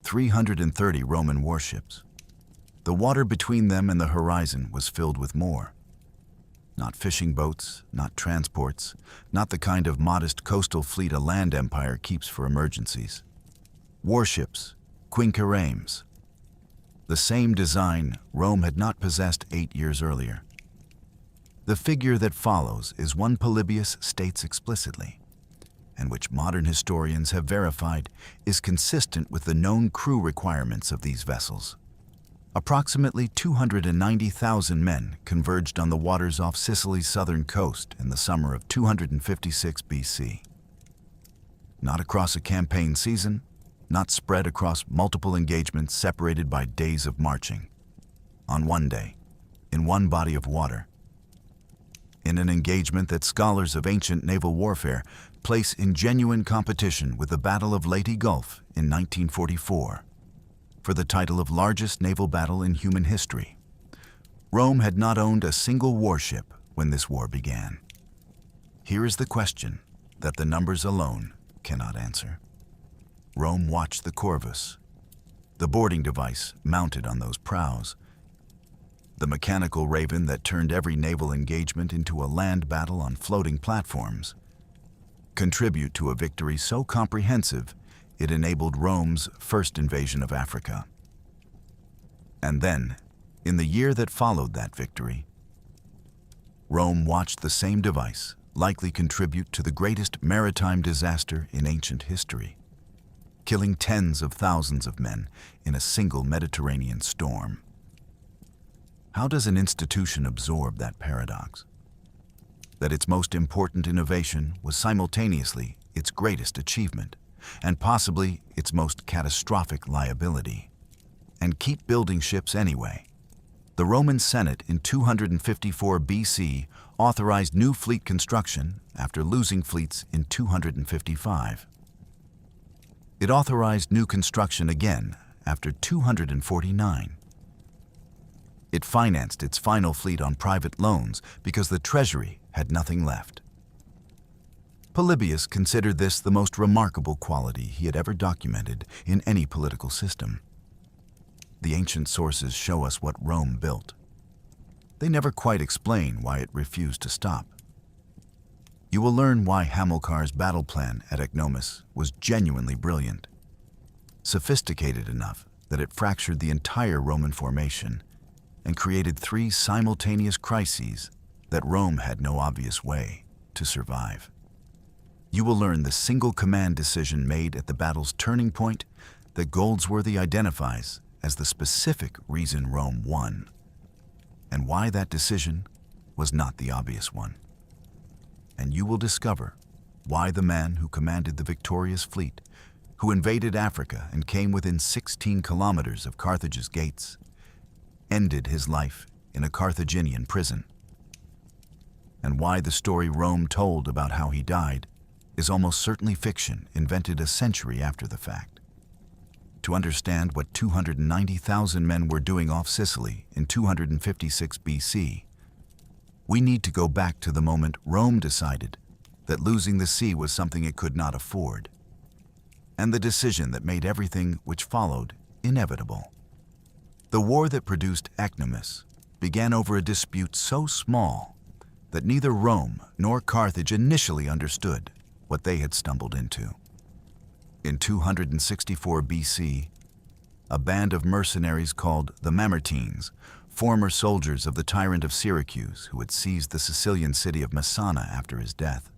330 Roman warships. The water between them and the horizon was filled with more. Not fishing boats, not transports, not the kind of modest coastal fleet a land empire keeps for emergencies. Warships, quinqueremes. The same design Rome had not possessed 8 years earlier. The figure that follows is one Polybius states explicitly, and which modern historians have verified is consistent with the known crew requirements of these vessels. Approximately 290,000 men converged on the waters off Sicily's southern coast in the summer of 256 BC. Not across a campaign season, not spread across multiple engagements separated by days of marching. On one day, in one body of water. In an engagement that scholars of ancient naval warfare place in genuine competition with the Battle of Leyte Gulf in 1944. For the title of largest naval battle in human history. Rome had not owned a single warship when this war began. Here is the question that the numbers alone cannot answer. Rome watched the Corvus, the boarding device mounted on those prows, the mechanical raven that turned every naval engagement into a land battle on floating platforms, contribute to a victory so comprehensive it enabled Rome's first invasion of Africa. And then, in the year that followed that victory, Rome watched the same device likely contribute to the greatest maritime disaster in ancient history, killing tens of thousands of men in a single Mediterranean storm. How does an institution absorb that paradox? That its most important innovation was simultaneously its greatest achievement, and possibly its most catastrophic liability, and keep building ships anyway. The Roman Senate in 254 BC authorized new fleet construction after losing fleets in 255. It authorized new construction again after 249. It financed its final fleet on private loans because the treasury had nothing left. Polybius considered this the most remarkable quality he had ever documented in any political system. The ancient sources show us what Rome built. They never quite explain why it refused to stop. You will learn why Hamilcar's battle plan at Ecnomus was genuinely brilliant, sophisticated enough that it fractured the entire Roman formation and created 3 simultaneous crises that Rome had no obvious way to survive. You will learn the single command decision made at the battle's turning point that Goldsworthy identifies as the specific reason Rome won, and why that decision was not the obvious one. And you will discover why the man who commanded the victorious fleet, who invaded Africa and came within 16 kilometers of Carthage's gates, ended his life in a Carthaginian prison, and why the story Rome told about how he died is almost certainly fiction invented a century after the fact. To understand what 290,000 men were doing off Sicily in 256 BC, we need to go back to the moment Rome decided that losing the sea was something it could not afford, and the decision that made everything which followed inevitable. The war that produced Ecnomus began over a dispute so small that neither Rome nor Carthage initially understood what they had stumbled into. In 264 BC, a band of mercenaries called the Mamertines, former soldiers of the tyrant of Syracuse who had seized the Sicilian city of Messana after his death,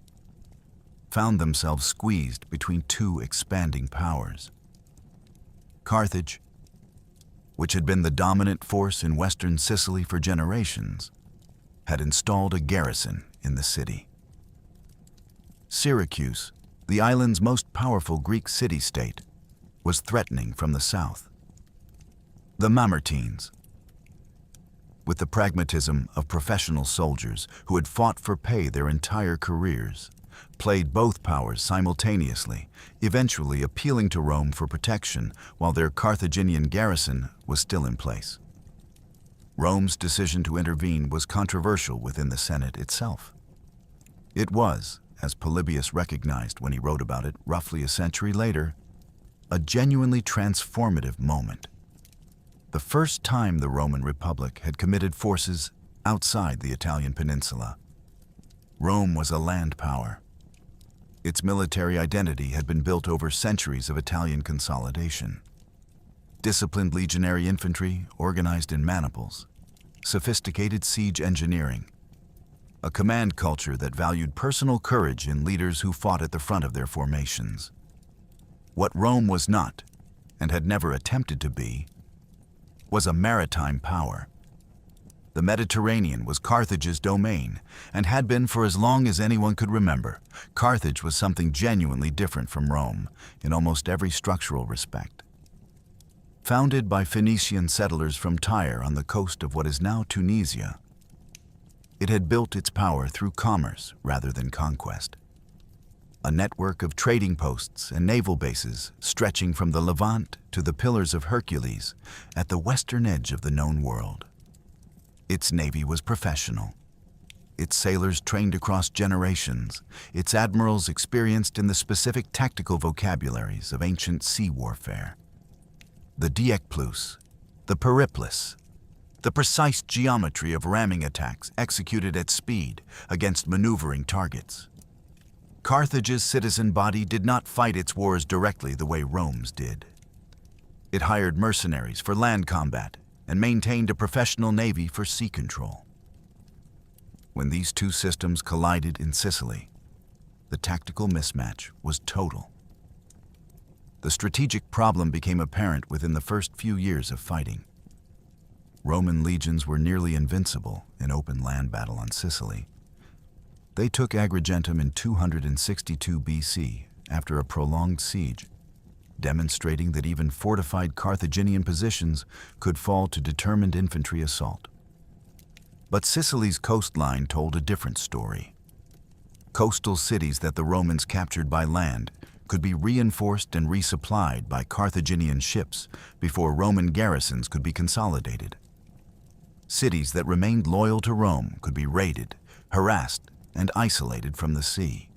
found themselves squeezed between 2 expanding powers. Carthage, which had been the dominant force in western Sicily for generations, had installed a garrison in the city. Syracuse, the island's most powerful Greek city-state, was threatening from the south. The Mamertines, with the pragmatism of professional soldiers who had fought for pay their entire careers, played both powers simultaneously, eventually appealing to Rome for protection while their Carthaginian garrison was still in place. Rome's decision to intervene was controversial within the Senate itself. It was, as Polybius recognized when he wrote about it roughly a century later, a genuinely transformative moment. The first time the Roman Republic had committed forces outside the Italian peninsula. Rome was a land power. Its military identity had been built over centuries of Italian consolidation. Disciplined legionary infantry organized in maniples, sophisticated siege engineering, a command culture that valued personal courage in leaders who fought at the front of their formations. What Rome was not, and had never attempted to be, was a maritime power. The Mediterranean was Carthage's domain, and had been for as long as anyone could remember. Carthage was something genuinely different from Rome in almost every structural respect. Founded by Phoenician settlers from Tyre on the coast of what is now Tunisia, it had built its power through commerce rather than conquest. A network of trading posts and naval bases stretching from the Levant to the Pillars of Hercules at the western edge of the known world. Its navy was professional. Its sailors trained across generations, its admirals experienced in the specific tactical vocabularies of ancient sea warfare. The diecplus, the periplus, the precise geometry of ramming attacks executed at speed against maneuvering targets. Carthage's citizen body did not fight its wars directly the way Rome's did. It hired mercenaries for land combat and maintained a professional navy for sea control. When these two systems collided in Sicily, the tactical mismatch was total. The strategic problem became apparent within the first few years of fighting. Roman legions were nearly invincible in open land battle on Sicily. They took Agrigentum in 262 BC after a prolonged siege, demonstrating that even fortified Carthaginian positions could fall to determined infantry assault. But Sicily's coastline told a different story. Coastal cities that the Romans captured by land could be reinforced and resupplied by Carthaginian ships before Roman garrisons could be consolidated. Cities that remained loyal to Rome could be raided, harassed, and isolated from the sea.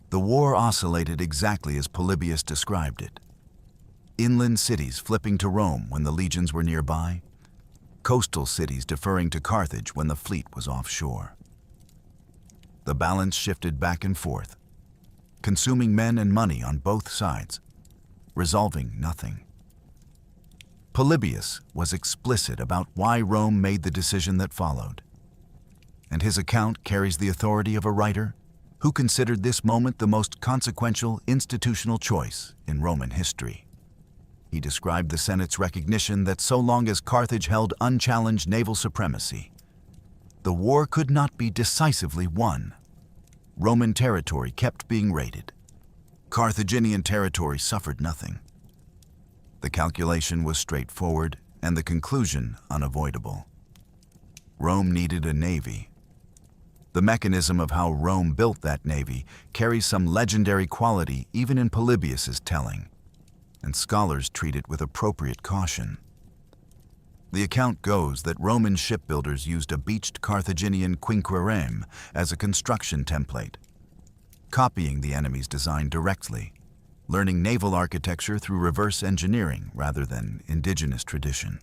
The war oscillated exactly as Polybius described it. Inland cities flipping to Rome when the legions were nearby, coastal cities deferring to Carthage when the fleet was offshore. The balance shifted back and forth, consuming men and money on both sides, resolving nothing. Polybius was explicit about why Rome made the decision that followed, and his account carries the authority of a writer who considered this moment the most consequential institutional choice in Roman history. He described the Senate's recognition that so long as Carthage held unchallenged naval supremacy, the war could not be decisively won. Roman territory kept being raided. Carthaginian territory suffered nothing. The calculation was straightforward and the conclusion unavoidable. Rome needed a navy. The mechanism of how Rome built that navy carries some legendary quality even in Polybius's telling, and scholars treat it with appropriate caution. The account goes that Roman shipbuilders used a beached Carthaginian quinquereme as a construction template, copying the enemy's design directly, learning naval architecture through reverse engineering rather than indigenous tradition.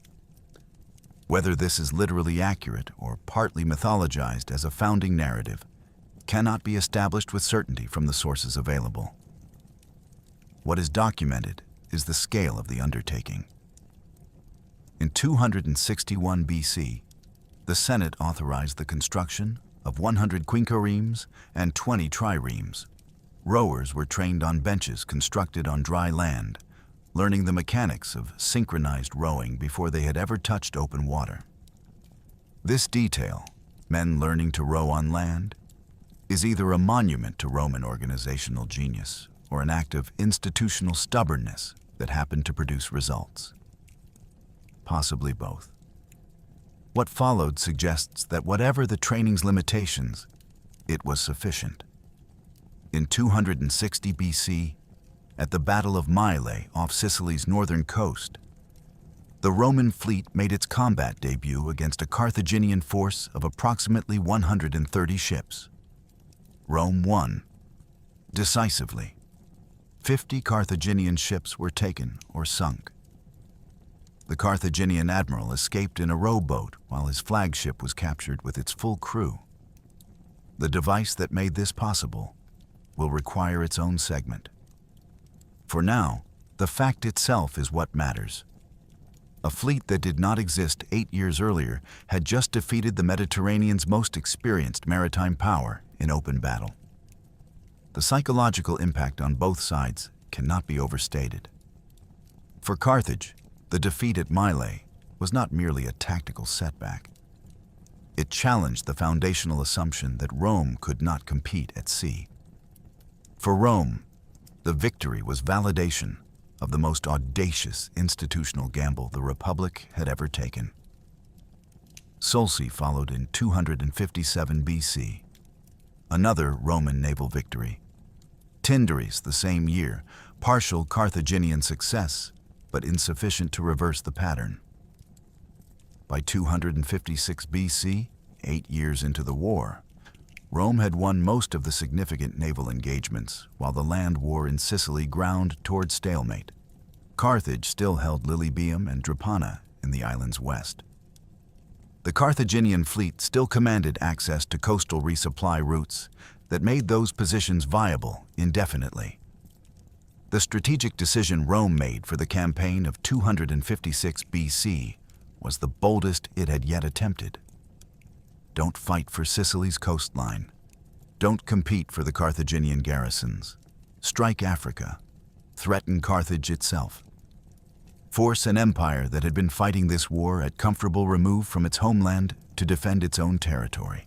Whether this is literally accurate or partly mythologized as a founding narrative cannot be established with certainty from the sources available. What is documented is the scale of the undertaking. In 261 BC, the Senate authorized the construction of 100 quinqueremes and 20 triremes. Rowers were trained on benches constructed on dry land, learning the mechanics of synchronized rowing before they had ever touched open water. This detail, men learning to row on land, is either a monument to Roman organizational genius or an act of institutional stubbornness that happened to produce results. Possibly both. What followed suggests that whatever the training's limitations, it was sufficient. In 260 BC, at the Battle of Mylae off Sicily's northern coast, the Roman fleet made its combat debut against a Carthaginian force of approximately 130 ships. Rome won, decisively. 50 Carthaginian ships were taken or sunk. The Carthaginian admiral escaped in a rowboat while his flagship was captured with its full crew. The device that made this possible will require its own segment. For now, the fact itself is what matters. A fleet that did not exist 8 years earlier had just defeated the Mediterranean's most experienced maritime power in open battle. The psychological impact on both sides cannot be overstated. For Carthage, the defeat at Mylae was not merely a tactical setback. It challenged the foundational assumption that Rome could not compete at sea. For Rome, the victory was validation of the most audacious institutional gamble the Republic had ever taken. Sicily followed in 257 BC, another Roman naval victory. Tyndaris the same year, partial Carthaginian success, but insufficient to reverse the pattern. By 256 BC, 8 years into the war, Rome had won most of the significant naval engagements, while the land war in Sicily ground toward stalemate. Carthage still held Lilybaeum and Drepana in the island's west. The Carthaginian fleet still commanded access to coastal resupply routes that made those positions viable indefinitely. The strategic decision Rome made for the campaign of 256 BC was the boldest it had yet attempted. Don't fight for Sicily's coastline. Don't compete for the Carthaginian garrisons. Strike Africa. Threaten Carthage itself. Force an empire that had been fighting this war at comfortable remove from its homeland to defend its own territory.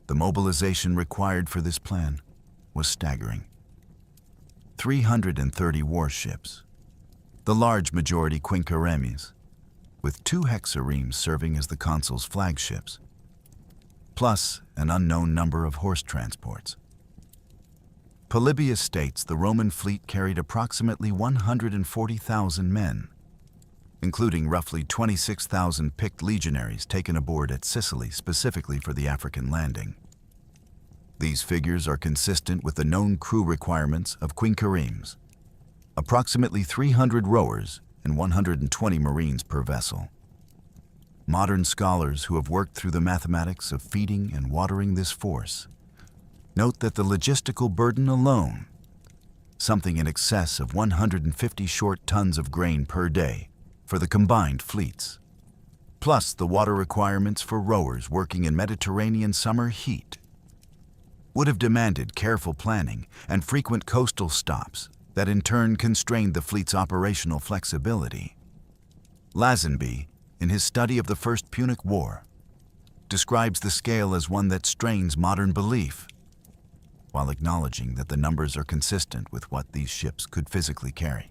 The mobilization required for this plan was staggering. 330 warships, the large majority quinqueremes, with 2 hexaremes serving as the consuls' flagships, plus an unknown number of horse transports. Polybius states the Roman fleet carried approximately 140,000 men, including roughly 26,000 picked legionaries taken aboard at Sicily specifically for the African landing. These figures are consistent with the known crew requirements of quinqueremes, approximately 300 rowers and 120 marines per vessel. Modern scholars who have worked through the mathematics of feeding and watering this force note that the logistical burden alone, something in excess of 150 short tons of grain per day for the combined fleets, plus the water requirements for rowers working in Mediterranean summer heat, would have demanded careful planning and frequent coastal stops that in turn constrained the fleet's operational flexibility. Lazenby, in his study of the First Punic War, describes the scale as one that strains modern belief, while acknowledging that the numbers are consistent with what these ships could physically carry.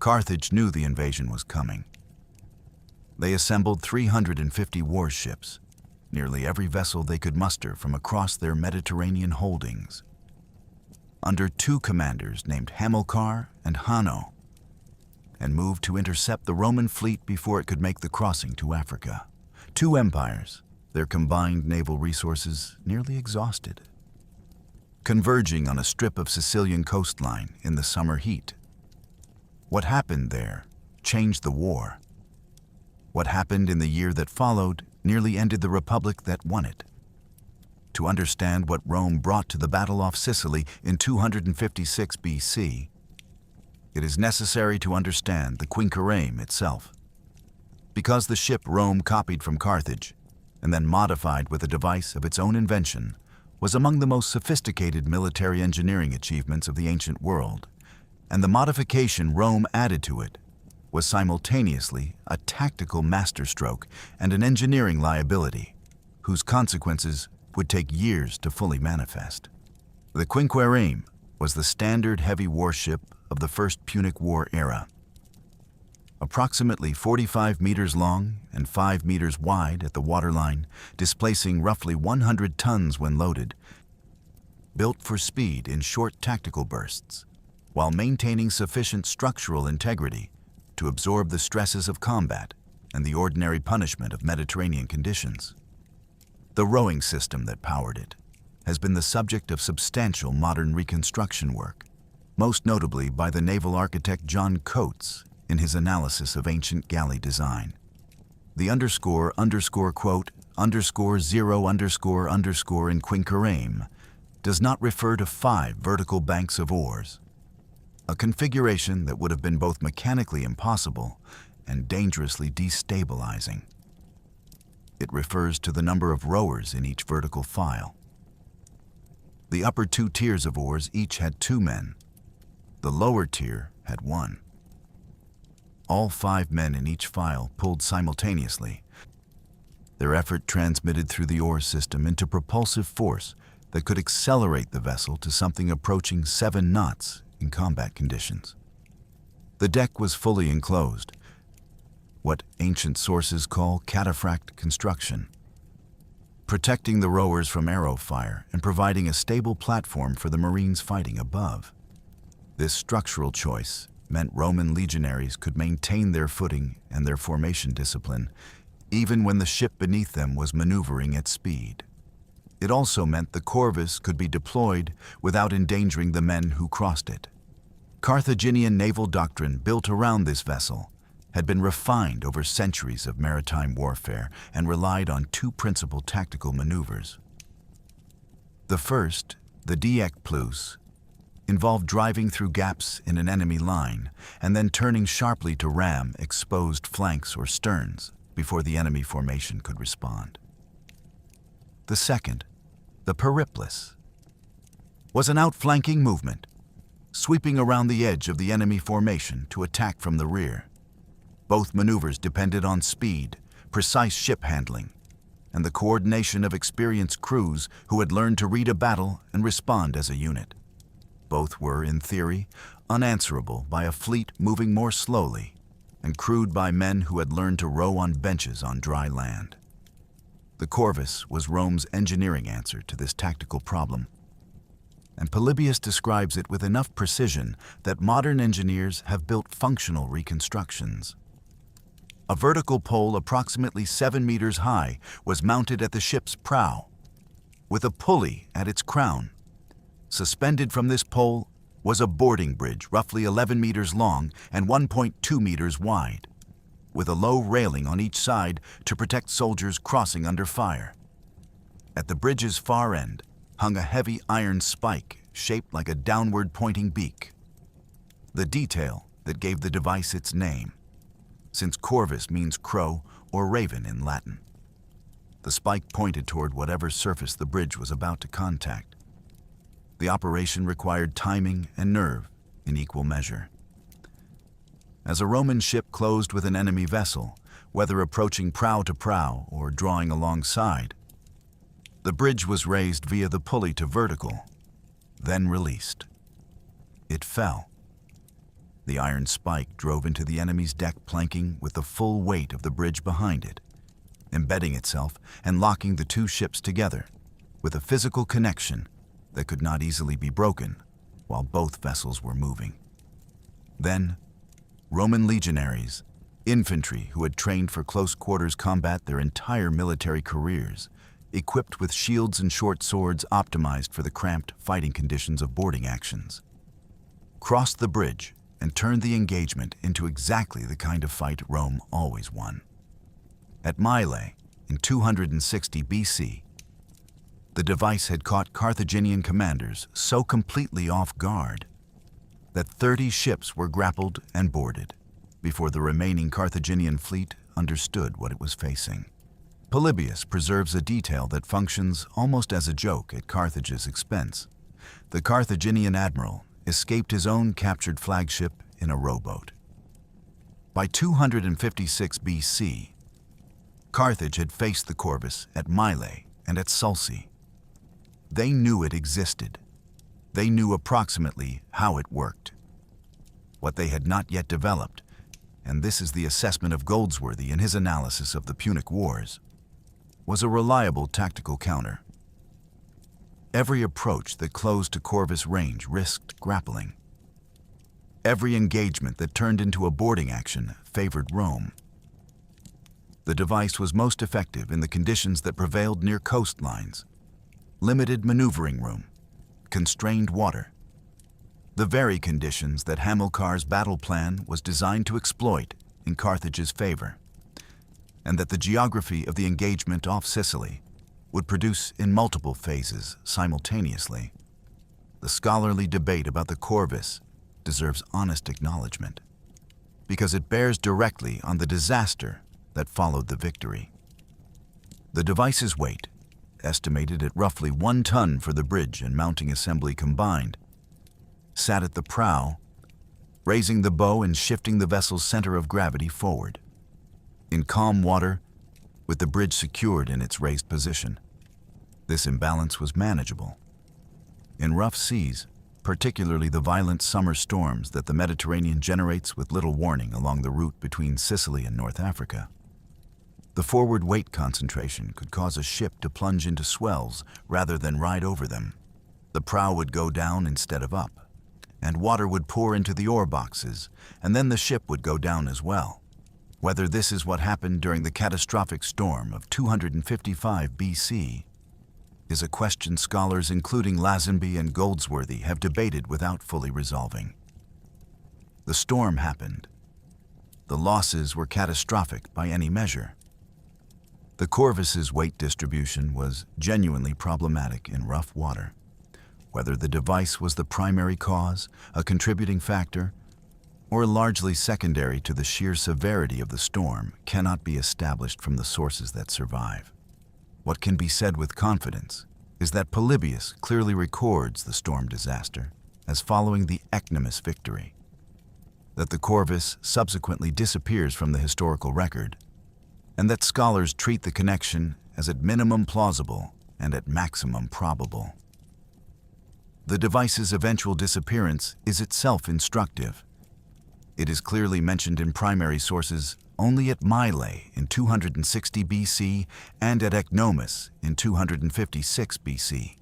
Carthage knew the invasion was coming. They assembled 350 warships, nearly every vessel they could muster from across their Mediterranean holdings, under 2 commanders named Hamilcar and Hanno, and moved to intercept the Roman fleet before it could make the crossing to Africa. 2 empires, their combined naval resources nearly exhausted, converging on a strip of Sicilian coastline in the summer heat. What happened there changed the war. What happened in the year that followed nearly ended the republic that won it. To understand what Rome brought to the Battle of Sicily in 256 BC, it is necessary to understand the quinquereme itself. Because the ship Rome copied from Carthage and then modified with a device of its own invention was among the most sophisticated military engineering achievements of the ancient world, and the modification Rome added to it was simultaneously a tactical masterstroke and an engineering liability, whose consequences would take years to fully manifest. The quinquereme was the standard heavy warship of the First Punic War era. Approximately 45 meters long and 5 meters wide at the waterline, displacing roughly 100 tons when loaded, built for speed in short tactical bursts, while maintaining sufficient structural integrity to absorb the stresses of combat and the ordinary punishment of Mediterranean conditions. The rowing system that powered it has been the subject of substantial modern reconstruction work most notably by the naval architect John Coates in his analysis of ancient galley design. The quote, _0 in quinquereme does not refer to 5 vertical banks of oars, a configuration that would have been both mechanically impossible and dangerously destabilizing. It refers to the number of rowers in each vertical file. The upper 2 tiers of oars each had 2 men. The lower tier had 1. All 5 men in each file pulled simultaneously. Their effort transmitted through the oar system into propulsive force that could accelerate the vessel to something approaching 7 knots in combat conditions. The deck was fully enclosed, what ancient sources call cataphract construction, protecting the rowers from arrow fire and providing a stable platform for the Marines fighting above. This structural choice meant Roman legionaries could maintain their footing and their formation discipline even when the ship beneath them was maneuvering at speed. It also meant the Corvus could be deployed without endangering the men who crossed it. Carthaginian naval doctrine built around this vessel had been refined over centuries of maritime warfare and relied on 2 principal tactical maneuvers. The first, the deck plus, involved driving through gaps in an enemy line and then turning sharply to ram exposed flanks or sterns before the enemy formation could respond. The second, the periplus, was an outflanking movement, sweeping around the edge of the enemy formation to attack from the rear. Both maneuvers depended on speed, precise ship handling, and the coordination of experienced crews who had learned to read a battle and respond as a unit. Both were, in theory, unanswerable by a fleet moving more slowly and crewed by men who had learned to row on benches on dry land. The Corvus was Rome's engineering answer to this tactical problem, and Polybius describes it with enough precision that modern engineers have built functional reconstructions. A vertical pole approximately 7 meters high was mounted at the ship's prow, with a pulley at its crown. Suspended from this pole was a boarding bridge roughly 11 meters long and 1.2 meters wide, with a low railing on each side to protect soldiers crossing under fire. At the bridge's far end hung a heavy iron spike shaped like a downward-pointing beak, the detail that gave the device its name, since Corvus means crow or raven in Latin. The spike pointed toward whatever surface the bridge was about to contact. The operation required timing and nerve in equal measure. As a Roman ship closed with an enemy vessel, whether approaching prow to prow or drawing alongside, the bridge was raised via the pulley to vertical, then released. It fell. The iron spike drove into the enemy's deck planking with the full weight of the bridge behind it, embedding itself and locking the 2 ships together with a physical connection that could not easily be broken while both vessels were moving. Then, Roman legionaries, infantry who had trained for close quarters combat their entire military careers, equipped with shields and short swords optimized for the cramped fighting conditions of boarding actions, crossed the bridge and turned the engagement into exactly the kind of fight Rome always won. At Mylae, in 260 BC, the device had caught Carthaginian commanders so completely off guard that 30 ships were grappled and boarded before the remaining Carthaginian fleet understood what it was facing. Polybius preserves a detail that functions almost as a joke at Carthage's expense. The Carthaginian admiral escaped his own captured flagship in a rowboat. By 256 BC, Carthage had faced the Corvus at Mylae and at Sulci. They knew it existed. They knew approximately how it worked. What they had not yet developed, and this is the assessment of Goldsworthy in his analysis of the Punic Wars, was a reliable tactical counter. Every approach that closed to Corvus range risked grappling. Every engagement that turned into a boarding action favored Rome. The device was most effective in the conditions that prevailed near coastlines: limited maneuvering room, constrained water, the very conditions that Hamilcar's battle plan was designed to exploit in Carthage's favor, and that the geography of the engagement off Sicily would produce in multiple phases simultaneously. The scholarly debate about the Corvus deserves honest acknowledgement, because it bears directly on the disaster that followed the victory. The device's weight, estimated at roughly 1 ton for the bridge and mounting assembly combined, sat at the prow, raising the bow and shifting the vessel's center of gravity forward. In calm water, with the bridge secured in its raised position, this imbalance was manageable. In rough seas, particularly the violent summer storms that the Mediterranean generates with little warning along the route between Sicily and North Africa, the forward weight concentration could cause a ship to plunge into swells rather than ride over them. The prow would go down instead of up, and water would pour into the oar boxes, and then the ship would go down as well. Whether this is what happened during the catastrophic storm of 255 BC is a question scholars including Lazenby and Goldsworthy have debated without fully resolving. The storm happened. The losses were catastrophic by any measure. The Corvus's weight distribution was genuinely problematic in rough water. Whether the device was the primary cause, a contributing factor, or largely secondary to the sheer severity of the storm cannot be established from the sources that survive. What can be said with confidence is that Polybius clearly records the storm disaster as following the Ecnomus victory, that the Corvus subsequently disappears from the historical record, and that scholars treat the connection as at minimum plausible and at maximum probable. The device's eventual disappearance is itself instructive. It is clearly mentioned in primary sources only at Mylae in 260 BC and at Ecnomus in 256 BC.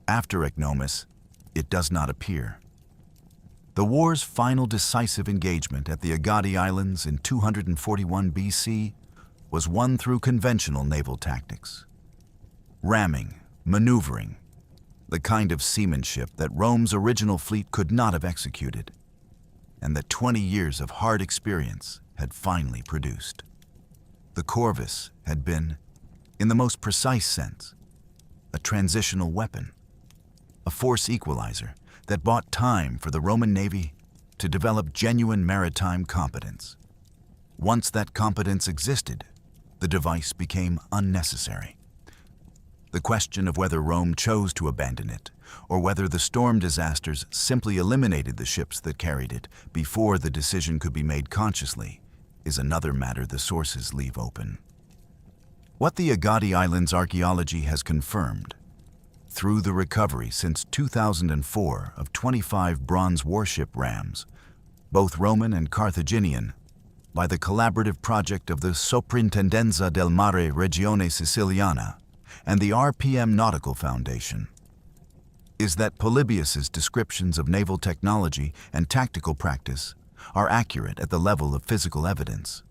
After Ecnomus, it does not appear. The war's final decisive engagement at the Agadi Islands in 241 BC was won through conventional naval tactics. Ramming, maneuvering, the kind of seamanship that Rome's original fleet could not have executed, and that 20 years of hard experience had finally produced. The Corvus had been, in the most precise sense, a transitional weapon, a force equalizer that bought time for the Roman Navy to develop genuine maritime competence. Once that competence existed, the device became unnecessary. The question of whether Rome chose to abandon it, or whether the storm disasters simply eliminated the ships that carried it before the decision could be made consciously, is another matter the sources leave open. What the Agadi Islands archaeology has confirmed, through the recovery since 2004 of 25 bronze warship rams, both Roman and Carthaginian, by the collaborative project of the Soprintendenza del Mare Regione Siciliana and the RPM Nautical Foundation, is that Polybius's descriptions of naval technology and tactical practice are accurate at the level of physical evidence.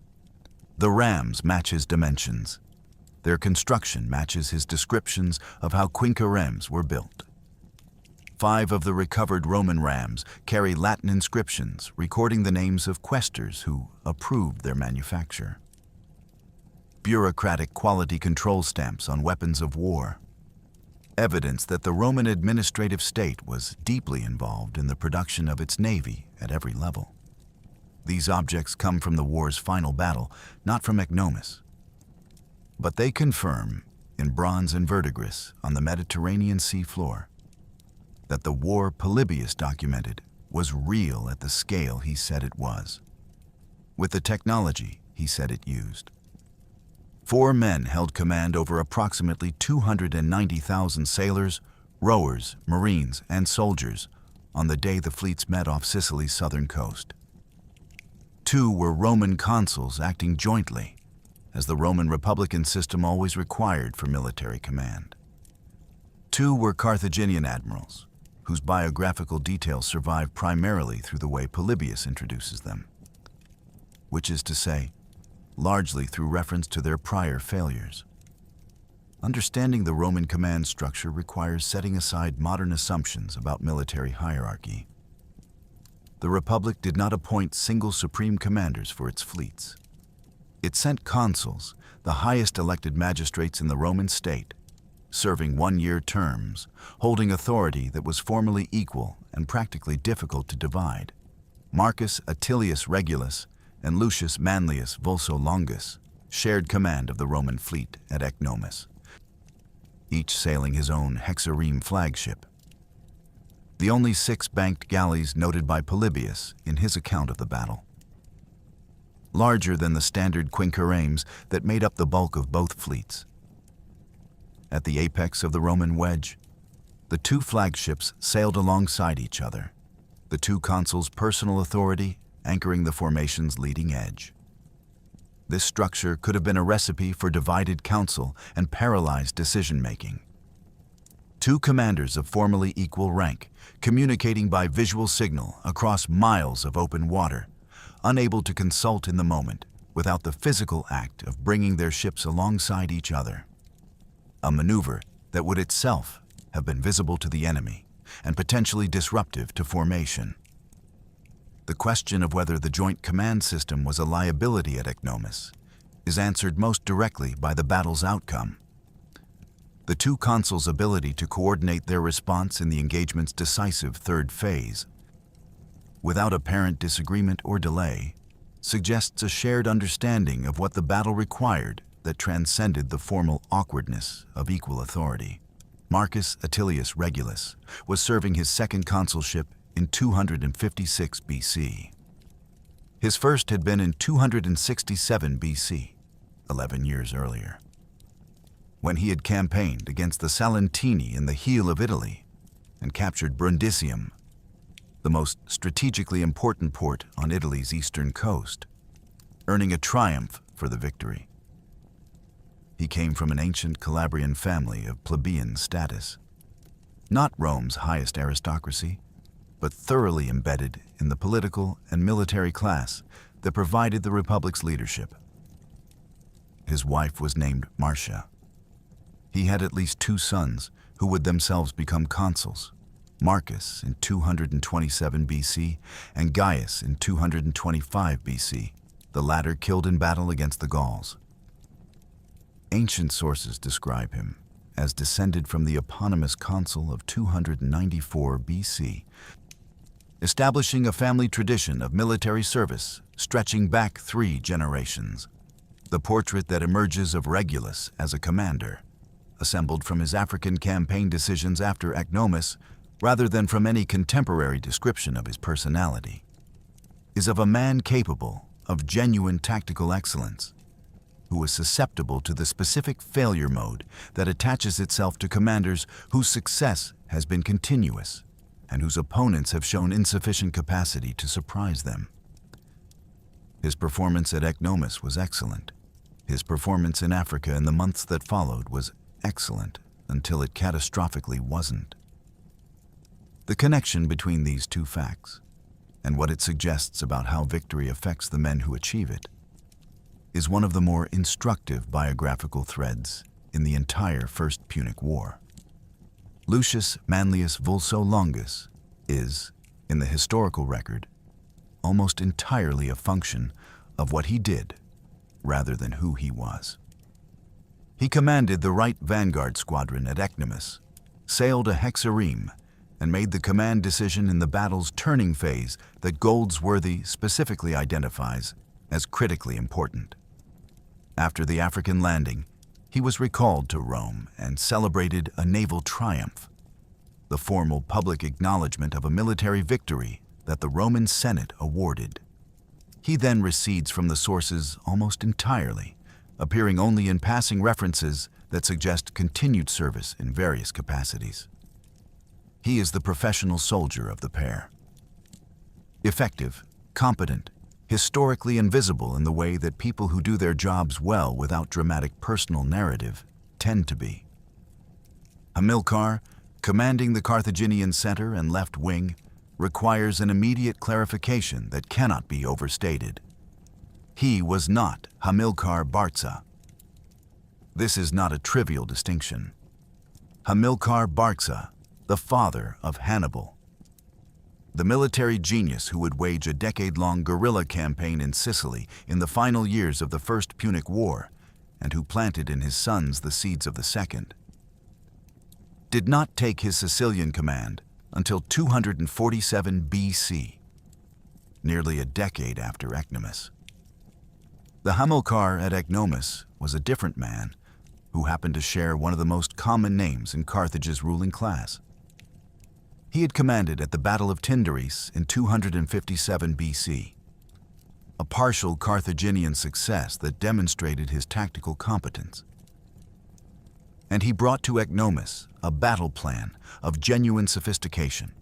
The rams match his dimensions. Their construction matches his descriptions of how quinqueremes were built. 5 of the recovered Roman rams carry Latin inscriptions recording the names of quaestors who approved their manufacture. Bureaucratic quality control stamps on weapons of war. Evidence that the Roman administrative state was deeply involved in the production of its navy at every level. These objects come from the war's final battle, not from Ecnomus. But they confirm, in bronze and verdigris on the Mediterranean sea floor, that the war Polybius documented was real at the scale he said it was, with the technology he said it used. 4 men held command over approximately 290,000 sailors, rowers, marines, and soldiers on the day the fleets met off Sicily's southern coast. 2 were Roman consuls acting jointly, as the Roman Republican system always required for military command. 2 were Carthaginian admirals, whose biographical details survive primarily through the way Polybius introduces them, which is to say, largely through reference to their prior failures. Understanding the Roman command structure requires setting aside modern assumptions about military hierarchy the Republic did not appoint single supreme commanders for its fleets. It sent consuls, the highest elected magistrates in the Roman state, serving one-year terms, holding authority that was formally equal and practically difficult to divide. Marcus Atilius Regulus and Lucius Manlius Vulso Longus shared command of the Roman fleet at Ecnomus, each sailing his own hexareme flagship, the only 6 banked galleys noted by Polybius in his account of the battle. Larger than the standard quinqueremes that made up the bulk of both fleets. At the apex of the Roman wedge, the 2 flagships sailed alongside each other, the 2 consuls' personal authority anchoring the formation's leading edge. This structure could have been a recipe for divided counsel and paralyzed decision-making. 2 commanders of formally equal rank, communicating by visual signal across miles of open water, unable to consult in the moment without the physical act of bringing their ships alongside each other. A maneuver that would itself have been visible to the enemy and potentially disruptive to formation. The question of whether the joint command system was a liability at Ecnomus is answered most directly by the battle's outcome. The 2 consuls' ability to coordinate their response in the engagement's decisive third phase, without apparent disagreement or delay, suggests a shared understanding of what the battle required that transcended the formal awkwardness of equal authority. Marcus Atilius Regulus was serving his second consulship in 256 BC. His first had been in 267 BC, 11 years earlier, when he had campaigned against the Salentini in the heel of Italy and captured Brundisium, the most strategically important port on Italy's eastern coast, earning a triumph for the victory. He came from an ancient Calabrian family of plebeian status, not Rome's highest aristocracy, but thoroughly embedded in the political and military class that provided the Republic's leadership. His wife was named Marcia. He had at least 2 sons who would themselves become consuls, Marcus in 227 BC and Gaius in 225 BC, the latter killed in battle against the Gauls. Ancient sources describe him as descended from the eponymous consul of 294 BC, establishing a family tradition of military service stretching back 3 generations. The portrait that emerges of Regulus as a commander, assembled from his African campaign decisions after Ecnomus, rather than from any contemporary description of his personality, is of a man capable of genuine tactical excellence, who is susceptible to the specific failure mode that attaches itself to commanders whose success has been continuous and whose opponents have shown insufficient capacity to surprise them. His performance at Ecnomus was excellent. His performance in Africa in the months that followed was excellent until it catastrophically wasn't. The connection between these 2 facts, and what it suggests about how victory affects the men who achieve it, is one of the more instructive biographical threads in the entire First Punic War. Lucius Manlius Vulso Longus is, in the historical record, almost entirely a function of what he did rather than who he was. He commanded the right vanguard squadron at Ecnomus, sailed a hexareme, and made the command decision in the battle's turning phase that Goldsworthy specifically identifies as critically important. After the African landing, he was recalled to Rome and celebrated a naval triumph, the formal public acknowledgement of a military victory that the Roman Senate awarded. He then recedes from the sources almost entirely, appearing only in passing references that suggest continued service in various capacities. He is the professional soldier of the pair. Effective, competent, historically invisible in the way that people who do their jobs well without dramatic personal narrative tend to be. Hamilcar, commanding the Carthaginian center and left wing, requires an immediate clarification that cannot be overstated. He was not Hamilcar Barca. This is not a trivial distinction. Hamilcar Barca, the father of Hannibal. the military genius who would wage a decade-long guerrilla campaign in Sicily in the final years of the First Punic War, and who planted in his sons the seeds of the Second, did not take his Sicilian command until 247 BC, nearly a decade after Ecnomus. The Hamilcar at Ecnomus was a different man who happened to share one of the most common names in Carthage's ruling class. He had commanded at the Battle of Tyndaris in 257 BC, a partial Carthaginian success that demonstrated his tactical competence. And he brought to Ecnomus a battle plan of genuine sophistication.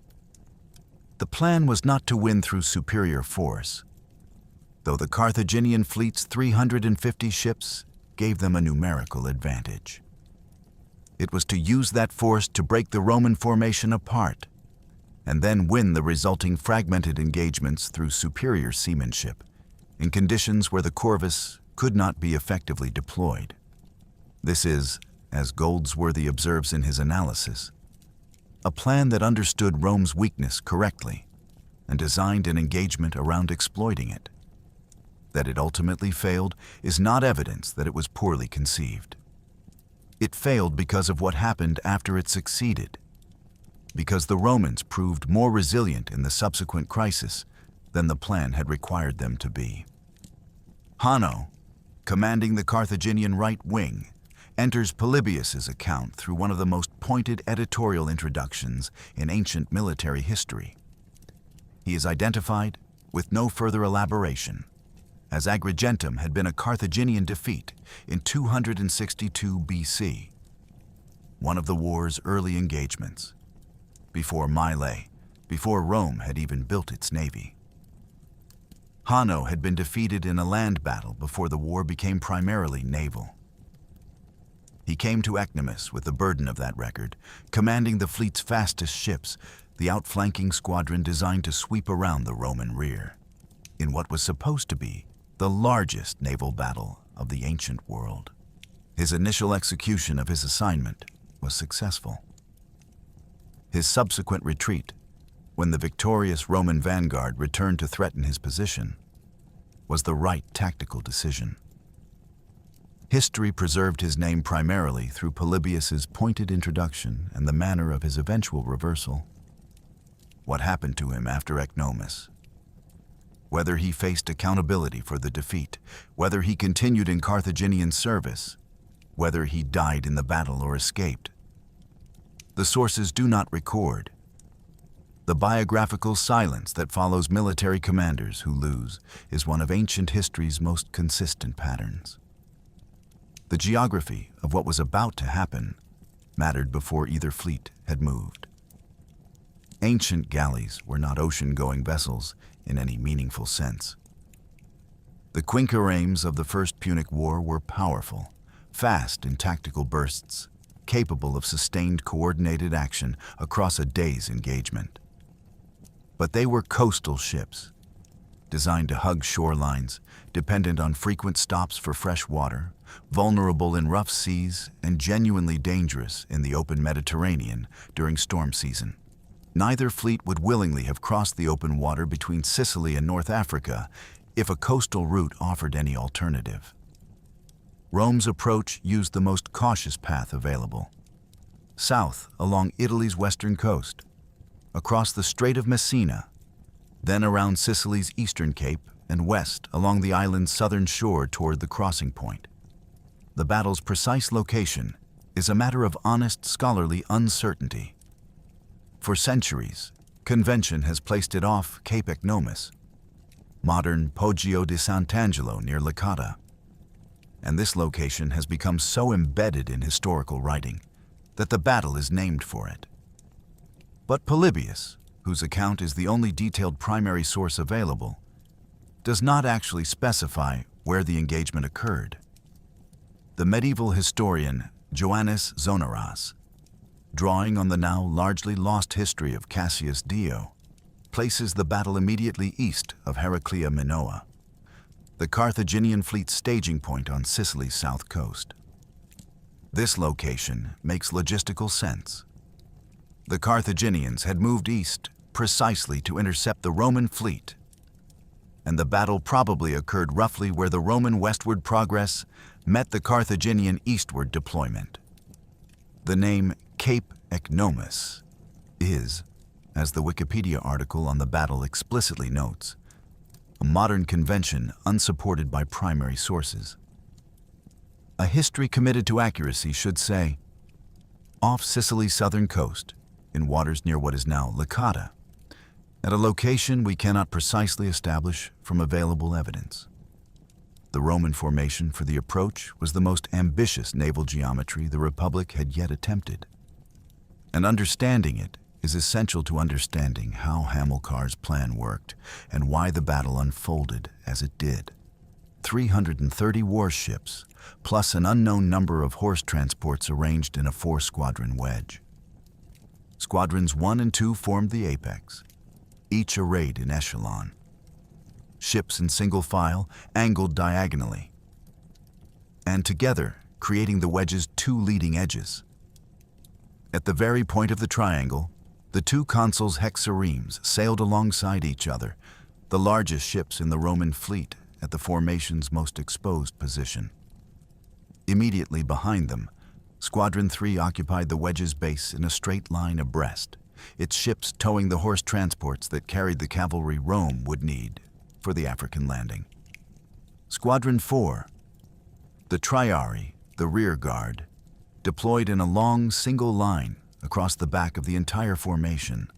The plan was not to win through superior force, though the Carthaginian fleet's 350 ships gave them a numerical advantage. It was to use that force to break the Roman formation apart, and then win the resulting fragmented engagements through superior seamanship, in conditions where the Corvus could not be effectively deployed. This is, as Goldsworthy observes in his analysis, a plan that understood Rome's weakness correctly and designed an engagement around exploiting it. That it ultimately failed is not evidence that it was poorly conceived. It failed because of what happened after it succeeded, because the Romans proved more resilient in the subsequent crisis than the plan had required them to be. Hanno, commanding the Carthaginian right wing, enters Polybius's account through one of the most pointed editorial introductions in ancient military history. He is identified, with no further elaboration, as Agrigentum had been a Carthaginian defeat in 262 BC, one of the war's early engagements, before Mylae, before Rome had even built its navy. Hanno had been defeated in a land battle before the war became primarily naval. He came to Ecnomus with the burden of that record, commanding the fleet's fastest ships, the outflanking squadron designed to sweep around the Roman rear, in what was supposed to be the largest naval battle of the ancient world. His initial execution of his assignment was successful. His subsequent retreat, when the victorious Roman vanguard returned to threaten his position, was the right tactical decision. History preserved his name primarily through Polybius's pointed introduction and the manner of his eventual reversal. What happened to him after Ecnomus? Whether he faced accountability for the defeat, whether he continued in Carthaginian service, whether he died in the battle or escaped, the sources do not record. The biographical silence that follows military commanders who lose is one of ancient history's most consistent patterns. The geography of what was about to happen mattered before either fleet had moved. Ancient galleys were not ocean-going vessels in any meaningful sense. The quinqueremes of the First Punic War were powerful, fast in tactical bursts, capable of sustained coordinated action across a day's engagement. But they were coastal ships, designed to hug shorelines, dependent on frequent stops for fresh water, vulnerable in rough seas, and genuinely dangerous in the open Mediterranean during storm season. Neither fleet would willingly have crossed the open water between Sicily and North Africa if a coastal route offered any alternative. Rome's approach used the most cautious path available. South along Italy's western coast, across the Strait of Messina, then around Sicily's eastern cape, and west along the island's southern shore toward the crossing point. The battle's precise location is a matter of honest scholarly uncertainty. For centuries, convention has placed it off Cape Ecnomus, modern Poggio di Sant'Angelo near Licata, and this location has become so embedded in historical writing that the battle is named for it. But Polybius, whose account is the only detailed primary source available, does not actually specify where the engagement occurred. The medieval historian Joannes Zonaras, drawing on the now largely lost history of Cassius Dio, places the battle immediately east of Heraclea Minoa, the Carthaginian fleet's staging point on Sicily's south coast. This location makes logistical sense. The Carthaginians had moved east precisely to intercept the Roman fleet, and the battle probably occurred roughly where the Roman westward progress met the Carthaginian eastward deployment. The name Cape Ecnomus is, as the Wikipedia article on the battle explicitly notes, a modern convention unsupported by primary sources. A history committed to accuracy should say, off Sicily's southern coast, in waters near what is now Leyte, at a location we cannot precisely establish from available evidence. The Roman formation for the approach was the most ambitious naval geometry the Republic had yet attempted. And understanding it is essential to understanding how Hamilcar's plan worked and why the battle unfolded as it did. 330 warships, plus an unknown number of horse transports arranged in a 4-squadron wedge. Squadrons 1 and 2 formed the apex, each arrayed in echelon. Ships in single file, angled diagonally, and together creating the wedge's 2 leading edges. At the very point of the triangle, the 2 consuls' hexaremes sailed alongside each other, the largest ships in the Roman fleet at the formation's most exposed position. Immediately behind them, Squadron 3 occupied the wedge's base in a straight line abreast, its ships towing the horse transports that carried the cavalry Rome would need for the African landing. Squadron 4, the Triarii, the rear guard, deployed in a long single line across the back of the entire formation,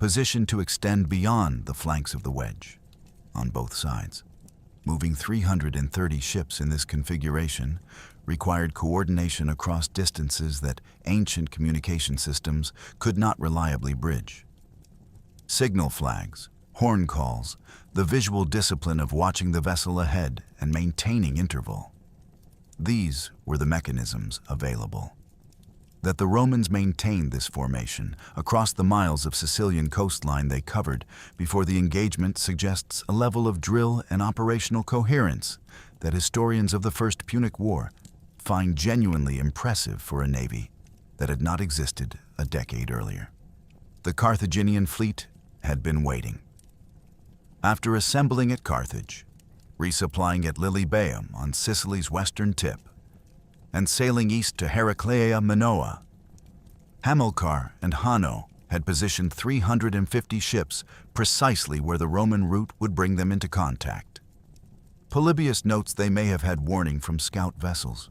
positioned to extend beyond the flanks of the wedge on both sides. Moving 330 ships in this configuration required coordination across distances that ancient communication systems could not reliably bridge. Signal flags, horn calls, the visual discipline of watching the vessel ahead and maintaining interval. These were the mechanisms available. That the Romans maintained this formation across the miles of Sicilian coastline they covered before the engagement suggests a level of drill and operational coherence that historians of the First Punic War find genuinely impressive for a navy that had not existed a decade earlier. The Carthaginian fleet had been waiting. After assembling at Carthage, resupplying at Lilybaeum on Sicily's western tip, and sailing east to Heraclea Minoa, Hamilcar and Hanno had positioned 350 ships precisely where the Roman route would bring them into contact. Polybius notes they may have had warning from scout vessels.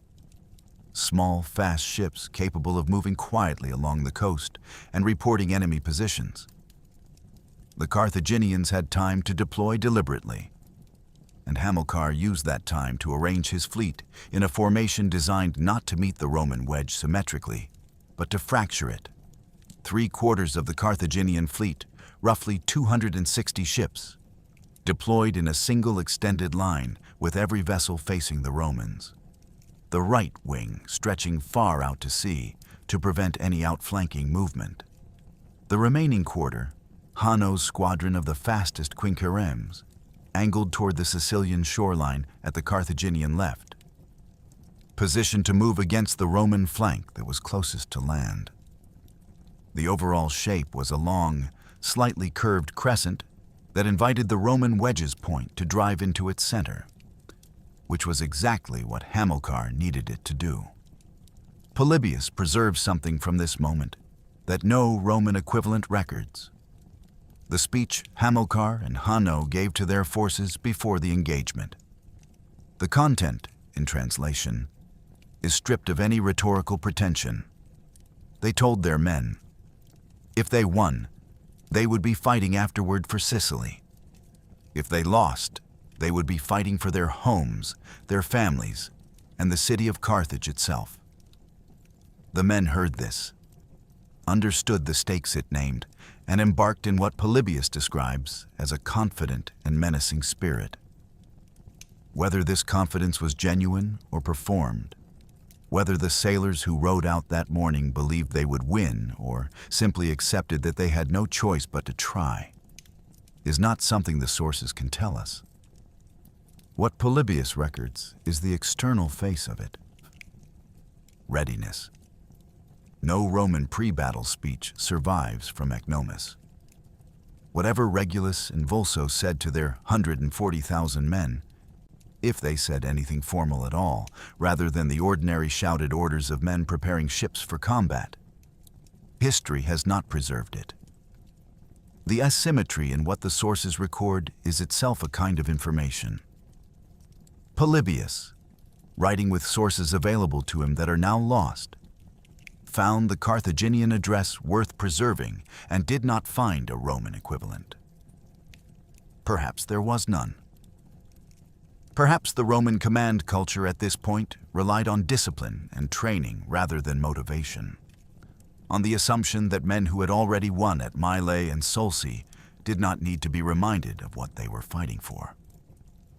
Small, fast ships capable of moving quietly along the coast and reporting enemy positions. The Carthaginians had time to deploy deliberately, and Hamilcar used that time to arrange his fleet in a formation designed not to meet the Roman wedge symmetrically, but to fracture it. 3/4 of the Carthaginian fleet, roughly 260 ships, deployed in a single extended line with every vessel facing the Romans. The right wing stretching far out to sea to prevent any outflanking movement. The remaining quarter, Hanno's squadron of the fastest quinqueremes, angled toward the Sicilian shoreline at the Carthaginian left, positioned to move against the Roman flank that was closest to land. The overall shape was a long, slightly curved crescent that invited the Roman wedge's point to drive into its center, which was exactly what Hamilcar needed it to do. Polybius preserves something from this moment that no Roman equivalent records. The speech Hamilcar and Hanno gave to their forces before the engagement. The content, in translation, is stripped of any rhetorical pretension. They told their men, if they won, they would be fighting afterward for Sicily. If they lost, they would be fighting for their homes, their families, and the city of Carthage itself. The men heard this, understood the stakes it named, and embarked in what Polybius describes as a confident and menacing spirit. Whether this confidence was genuine or performed, whether the sailors who rowed out that morning believed they would win or simply accepted that they had no choice but to try, is not something the sources can tell us. What Polybius records is the external face of it. Readiness. No Roman pre-battle speech survives from Ecnomus. Whatever Regulus and Vulso said to their 140,000 men, if they said anything formal at all, rather than the ordinary shouted orders of men preparing ships for combat, history has not preserved it. The asymmetry in what the sources record is itself a kind of information. Polybius, writing with sources available to him that are now lost, found the Carthaginian address worth preserving and did not find a Roman equivalent. Perhaps there was none. Perhaps the Roman command culture at this point relied on discipline and training rather than motivation, on the assumption that men who had already won at Mylae and Sulci did not need to be reminded of what they were fighting for.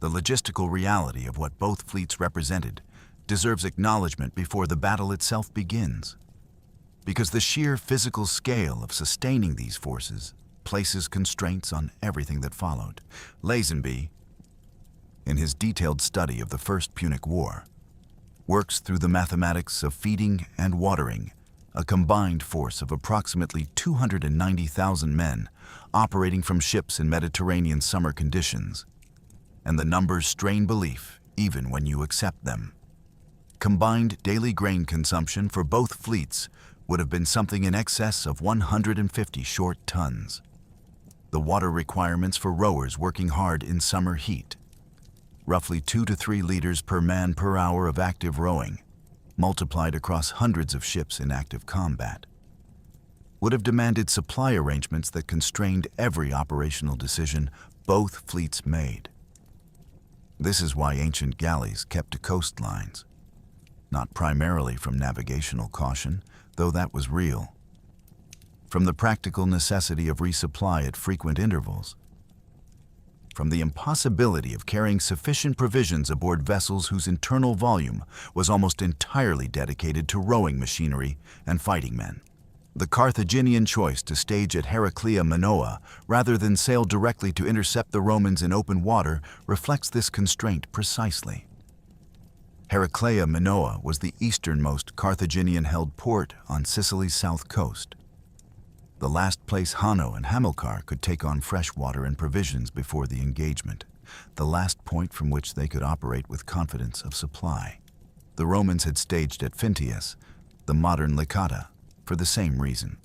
The logistical reality of what both fleets represented deserves acknowledgement before the battle itself begins, because the sheer physical scale of sustaining these forces places constraints on everything that followed. Lazenby, in his detailed study of the First Punic War, works through the mathematics of feeding and watering a combined force of approximately 290,000 men operating from ships in Mediterranean summer conditions, and the numbers strain belief even when you accept them. Combined daily grain consumption for both fleets would have been something in excess of 150 short tons. The water requirements for rowers working hard in summer heat, roughly 2 to 3 liters per man per hour of active rowing, multiplied across hundreds of ships in active combat, would have demanded supply arrangements that constrained every operational decision both fleets made. This is why ancient galleys kept to coastlines, not primarily from navigational caution, though that was real, from the practical necessity of resupply at frequent intervals, from the impossibility of carrying sufficient provisions aboard vessels whose internal volume was almost entirely dedicated to rowing machinery and fighting men. The Carthaginian choice to stage at Heraclea Minoa rather than sail directly to intercept the Romans in open water reflects this constraint precisely. Heraclea Minoa was the easternmost Carthaginian-held port on Sicily's south coast, the last place Hanno and Hamilcar could take on fresh water and provisions before the engagement, the last point from which they could operate with confidence of supply. The Romans had staged at Fintius, the modern Licata, for the same reason.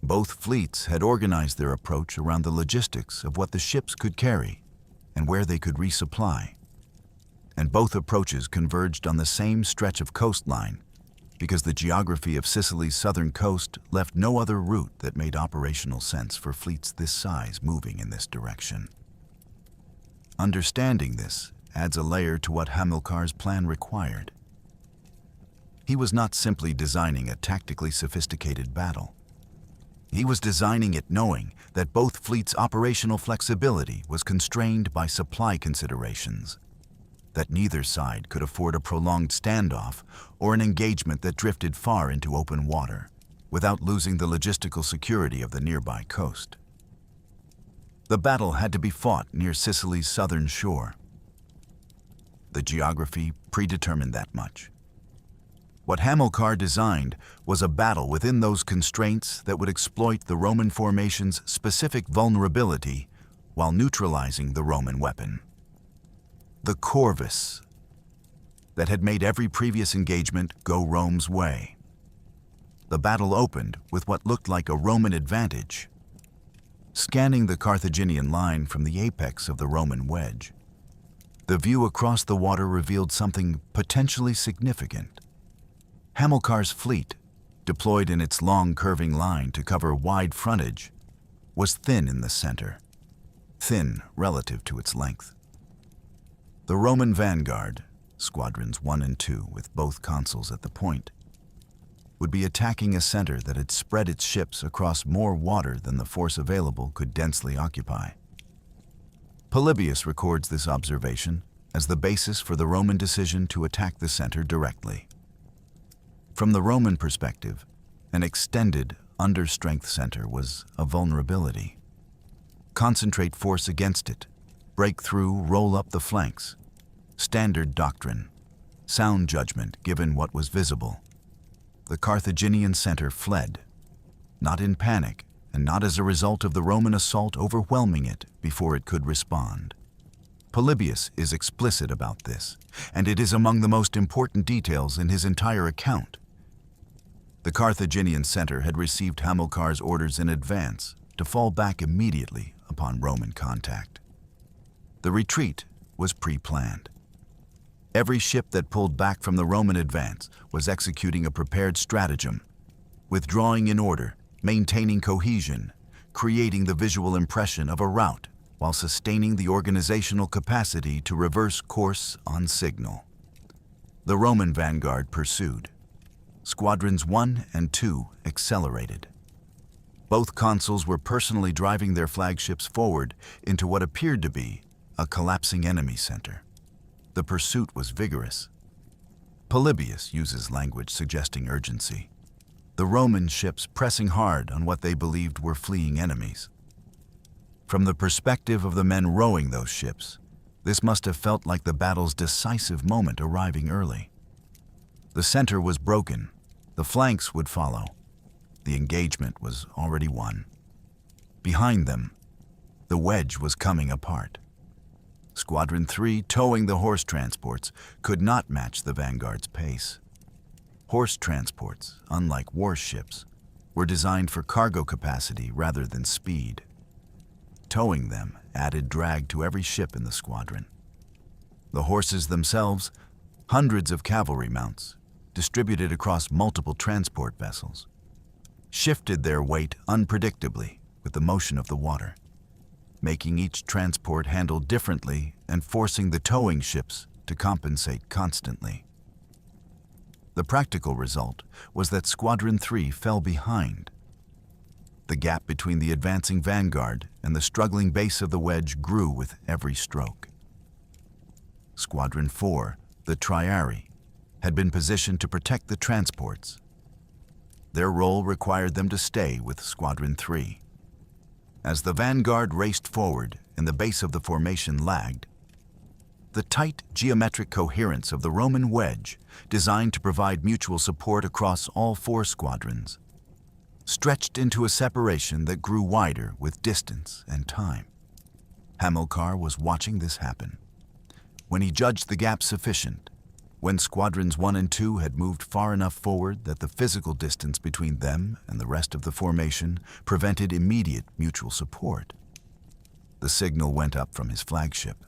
Both fleets had organized their approach around the logistics of what the ships could carry and where they could resupply. And both approaches converged on the same stretch of coastline because the geography of Sicily's southern coast left no other route that made operational sense for fleets this size moving in this direction. Understanding this adds a layer to what Hamilcar's plan required. He was not simply designing a tactically sophisticated battle. He was designing it knowing that both fleets' operational flexibility was constrained by supply considerations, that neither side could afford a prolonged standoff or an engagement that drifted far into open water without losing the logistical security of the nearby coast. The battle had to be fought near Sicily's southern shore. The geography predetermined that much. What Hamilcar designed was a battle within those constraints that would exploit the Roman formation's specific vulnerability while neutralizing the Roman weapon. The Corvus that had made every previous engagement go Rome's way. The battle opened with what looked like a Roman advantage. Scanning the Carthaginian line from the apex of the Roman wedge, the view across the water revealed something potentially significant. Hamilcar's fleet, deployed in its long curving line to cover wide frontage, was thin in the center, thin relative to its length. The Roman vanguard, squadrons 1 and 2 with both consuls at the point, would be attacking a center that had spread its ships across more water than the force available could densely occupy. Polybius records this observation as the basis for the Roman decision to attack the center directly. From the Roman perspective, an extended, understrength center was a vulnerability. Concentrate force against it, break through, roll up the flanks. Standard doctrine, sound judgment given what was visible. The Carthaginian center fled, not in panic and not as a result of the Roman assault overwhelming it before it could respond. Polybius is explicit about this, and it is among the most important details in his entire account. The Carthaginian center had received Hamilcar's orders in advance to fall back immediately upon Roman contact. The retreat was pre-planned. Every ship that pulled back from the Roman advance was executing a prepared stratagem, withdrawing in order, maintaining cohesion, creating the visual impression of a rout, while sustaining the organizational capacity to reverse course on signal. The Roman vanguard pursued. Squadrons 1 and 2 accelerated. Both consuls were personally driving their flagships forward into what appeared to be a collapsing enemy center. The pursuit was vigorous. Polybius uses language suggesting urgency. The Roman ships pressing hard on what they believed were fleeing enemies. From the perspective of the men rowing those ships, this must have felt like the battle's decisive moment arriving early. The center was broken. The flanks would follow. The engagement was already won. Behind them, the wedge was coming apart. Squadron 3, towing the horse transports, could not match the vanguard's pace. Horse transports, unlike warships, were designed for cargo capacity rather than speed. Towing them added drag to every ship in the squadron. The horses themselves, hundreds of cavalry mounts, distributed across multiple transport vessels, shifted their weight unpredictably with the motion of the water, making each transport handled differently and forcing the towing ships to compensate constantly. The practical result was that Squadron 3 fell behind. The gap between the advancing vanguard and the struggling base of the wedge grew with every stroke. Squadron 4, the Triarii, had been positioned to protect the transports. Their role required them to stay with Squadron 3. As the vanguard raced forward and the base of the formation lagged, the tight geometric coherence of the Roman wedge, designed to provide mutual support across all 4 squadrons, stretched into a separation that grew wider with distance and time. Hamilcar was watching this happen. When he judged the gap sufficient, when Squadrons 1 and 2 had moved far enough forward that the physical distance between them and the rest of the formation prevented immediate mutual support, the signal went up from his flagship.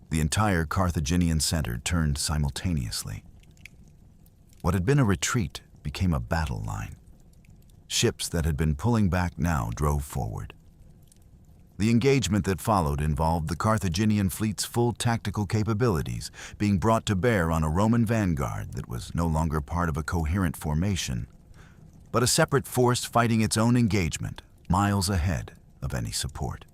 The entire Carthaginian center turned simultaneously. What had been a retreat became a battle line. Ships that had been pulling back now drove forward. The engagement that followed involved the Carthaginian fleet's full tactical capabilities being brought to bear on a Roman vanguard that was no longer part of a coherent formation, but a separate force fighting its own engagement miles ahead of any support.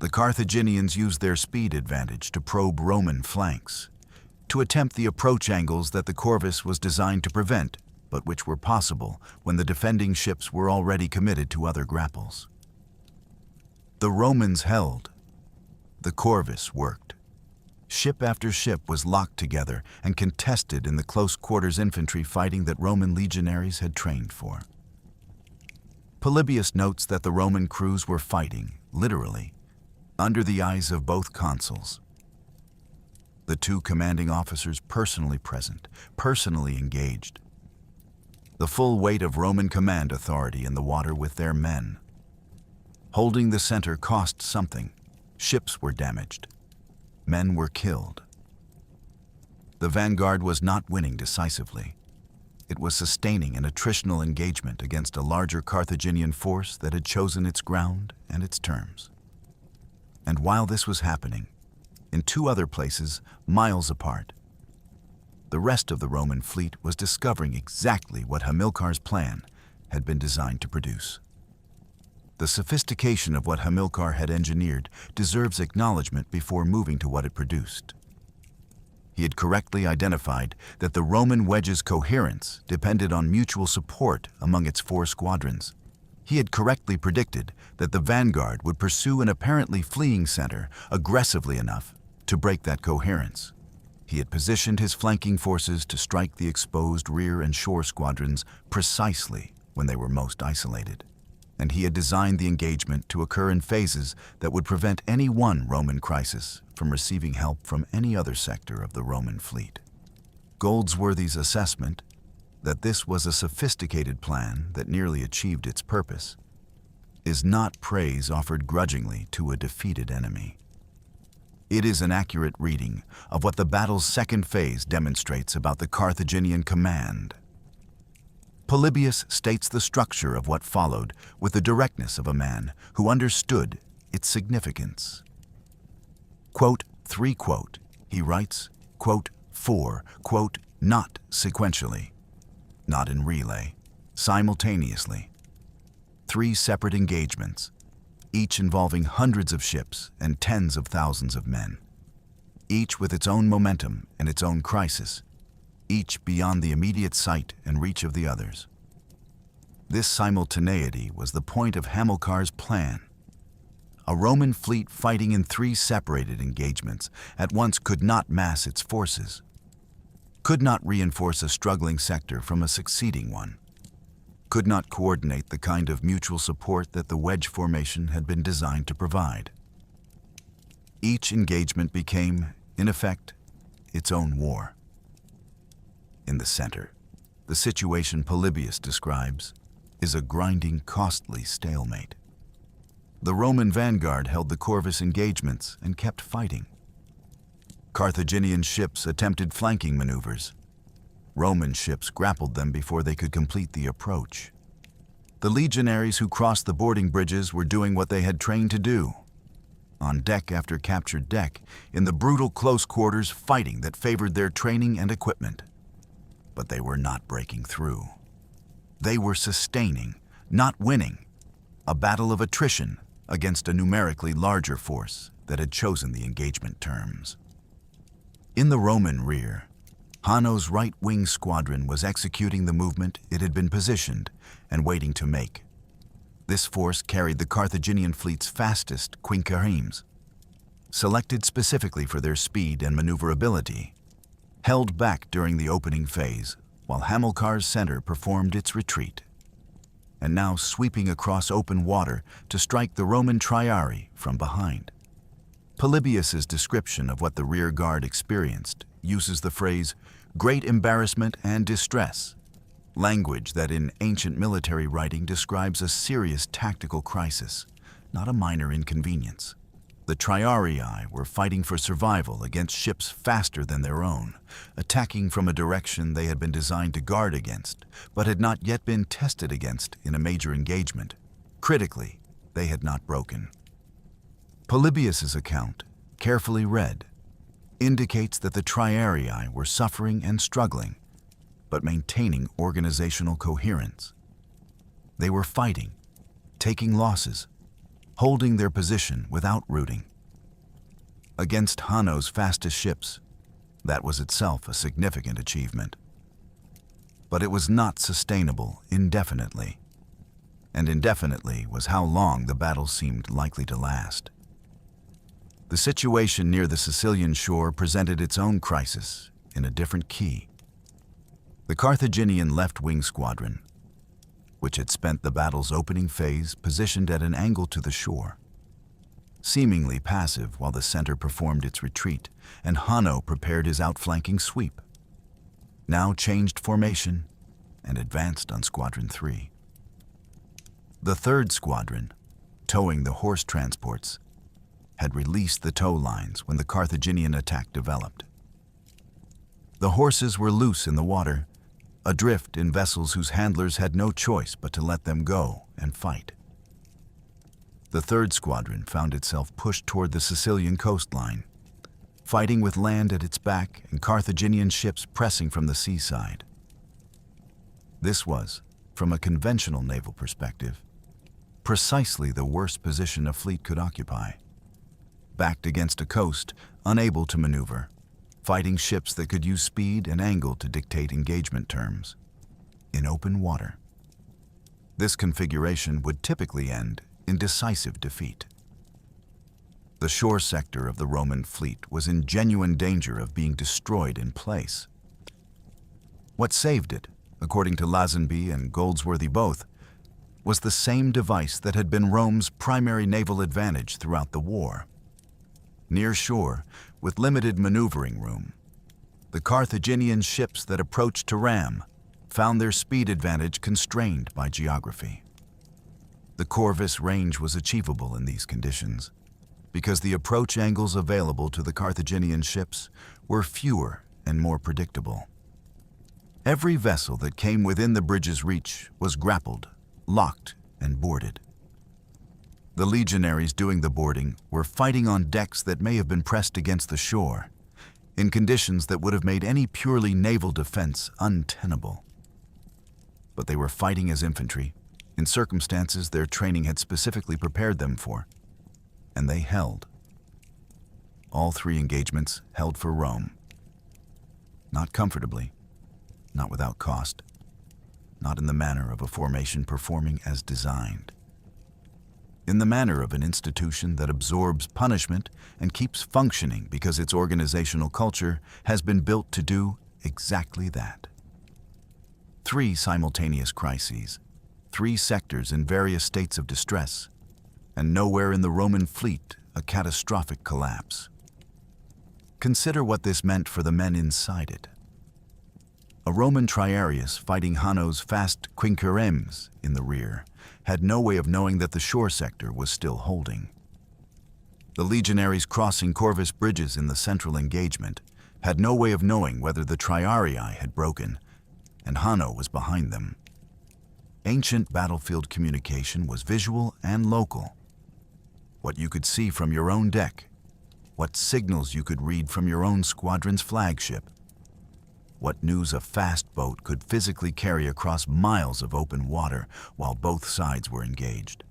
The Carthaginians used their speed advantage to probe Roman flanks, to attempt the approach angles that the Corvus was designed to prevent, but which were possible when the defending ships were already committed to other grapples. The Romans held. The Corvus worked. Ship after ship was locked together and contested in the close-quarters infantry fighting that Roman legionaries had trained for. Polybius notes that the Roman crews were fighting, literally, under the eyes of both consuls. The 2 commanding officers personally present, personally engaged. The full weight of Roman command authority in the water with their men. Holding the center cost something. Ships were damaged. Men were killed. The vanguard was not winning decisively. It was sustaining an attritional engagement against a larger Carthaginian force that had chosen its ground and its terms. And while this was happening, in 2 other places, miles apart, the rest of the Roman fleet was discovering exactly what Hamilcar's plan had been designed to produce. The sophistication of what Hamilcar had engineered deserves acknowledgement before moving to what it produced. He had correctly identified that the Roman wedge's coherence depended on mutual support among its 4 squadrons. He had correctly predicted that the vanguard would pursue an apparently fleeing center aggressively enough to break that coherence. He had positioned his flanking forces to strike the exposed rear and shore squadrons precisely when they were most isolated. and he had designed the engagement to occur in phases that would prevent any one Roman crisis from receiving help from any other sector of the Roman fleet. Goldsworthy's assessment that this was a sophisticated plan that nearly achieved its purpose is not praise offered grudgingly to a defeated enemy. It is an accurate reading of what the battle's second phase demonstrates about the Carthaginian command. Polybius states the structure of what followed with the directness of a man who understood its significance. Quote, he writes, quote, not sequentially, not in relay, simultaneously. 3 separate engagements, each involving hundreds of ships and tens of thousands of men, each with its own momentum and its own crisis, each beyond the immediate sight and reach of the others. This simultaneity was the point of Hamilcar's plan. A Roman fleet fighting in 3 separated engagements at once could not mass its forces, could not reinforce a struggling sector from a succeeding one, could not coordinate the kind of mutual support that the wedge formation had been designed to provide. Each engagement became, in effect, its own war. In the center, the situation Polybius describes is a grinding, costly stalemate. The Roman vanguard held the Corvus engagements and kept fighting. Carthaginian ships attempted flanking maneuvers. Roman ships grappled them before they could complete the approach. The legionaries who crossed the boarding bridges were doing what they had trained to do. On deck after captured deck, in the brutal close quarters fighting that favored their training and equipment. But they were not breaking through. They were sustaining, not winning, a battle of attrition against a numerically larger force that had chosen the engagement terms. In the Roman rear, Hanno's right-wing squadron was executing the movement it had been positioned and waiting to make. This force carried the Carthaginian fleet's fastest quinqueremes, selected specifically for their speed and maneuverability, held back during the opening phase while Hamilcar's center performed its retreat, and now sweeping across open water to strike the Roman triarii from behind. Polybius's description of what the rear guard experienced uses the phrase great embarrassment and distress, language that in ancient military writing describes a serious tactical crisis, not a minor inconvenience. The triarii were fighting for survival against ships faster than their own, attacking from a direction they had been designed to guard against, but had not yet been tested against in a major engagement. Critically, they had not broken. Polybius's account, carefully read, indicates that the triarii were suffering and struggling, but maintaining organizational coherence. They were fighting, taking losses, holding their position without routing. Against Hanno's fastest ships, that was itself a significant achievement. But it was not sustainable indefinitely, and indefinitely was how long the battle seemed likely to last. The situation near the Sicilian shore presented its own crisis in a different key. The Carthaginian left-wing squadron, which had spent the battle's opening phase positioned at an angle to the shore, seemingly passive while the center performed its retreat and Hanno prepared his outflanking sweep, now changed formation and advanced on Squadron 3. The third squadron, towing the horse transports, had released the tow lines when the Carthaginian attack developed. The horses were loose in the water, adrift in vessels whose handlers had no choice but to let them go and fight. The third squadron found itself pushed toward the Sicilian coastline, fighting with land at its back and Carthaginian ships pressing from the seaside. This was, from a conventional naval perspective, precisely the worst position a fleet could occupy. Backed against a coast, unable to maneuver, fighting ships that could use speed and angle to dictate engagement terms, in open water. This configuration would typically end in decisive defeat. The shore sector of the Roman fleet was in genuine danger of being destroyed in place. What saved it, according to Lazenby and Goldsworthy both, was the same device that had been Rome's primary naval advantage throughout the war. Near shore, with limited maneuvering room, the Carthaginian ships that approached to ram found their speed advantage constrained by geography. The Corvus range was achievable in these conditions because the approach angles available to the Carthaginian ships were fewer and more predictable. Every vessel that came within the bridge's reach was grappled, locked, and boarded. The legionaries doing the boarding were fighting on decks that may have been pressed against the shore, in conditions that would have made any purely naval defense untenable. But they were fighting as infantry, in circumstances their training had specifically prepared them for, and they held. All three engagements held for Rome. Not comfortably, not without cost, not in the manner of a formation performing as designed. In the manner of an institution that absorbs punishment and keeps functioning because its organizational culture has been built to do exactly that. 3 simultaneous crises, 3 sectors in various states of distress, and nowhere in the Roman fleet a catastrophic collapse. Consider what this meant for the men inside it. A Roman triarius fighting Hanno's fast quinqueremes in the rear had no way of knowing that the shore sector was still holding. The legionaries crossing Corvus bridges in the central engagement had no way of knowing whether the triarii had broken and Hanno was behind them. Ancient battlefield communication was visual and local. What you could see from your own deck, what signals you could read from your own squadron's flagship, what news a fast boat could physically carry across miles of open water while both sides were engaged.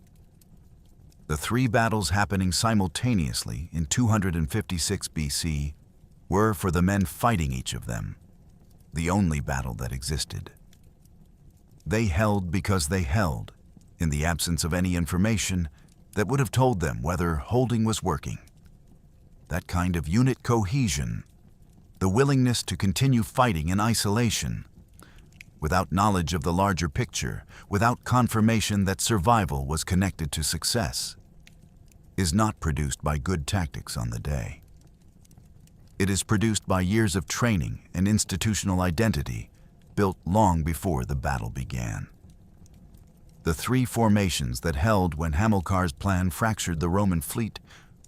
The 3 battles happening simultaneously in 256 BC were, for the men fighting each of them, the only battle that existed. They held because they held, in the absence of any information that would have told them whether holding was working. That kind of unit cohesion, the willingness to continue fighting in isolation, without knowledge of the larger picture, without confirmation that survival was connected to success, is not produced by good tactics on the day. It is produced by years of training and institutional identity built long before the battle began. The 3 formations that held when Hamilcar's plan fractured the Roman fleet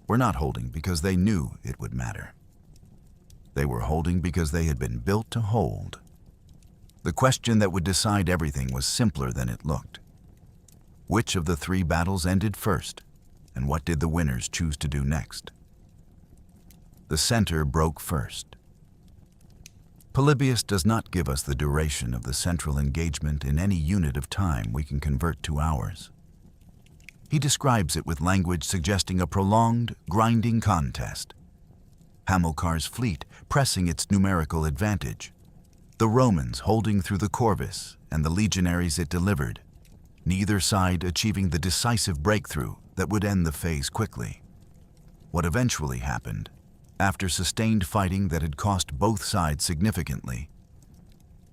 were not holding because they knew it would matter. They were holding because they had been built to hold. The question that would decide everything was simpler than it looked. Which of the 3 battles ended first, and what did the winners choose to do next? The center broke first. Polybius does not give us the duration of the central engagement in any unit of time we can convert to hours. He describes it with language suggesting a prolonged, grinding contest. Hamilcar's fleet pressing its numerical advantage, the Romans holding through the Corvus and the legionaries it delivered, neither side achieving the decisive breakthrough that would end the phase quickly. What eventually happened, after sustained fighting that had cost both sides significantly,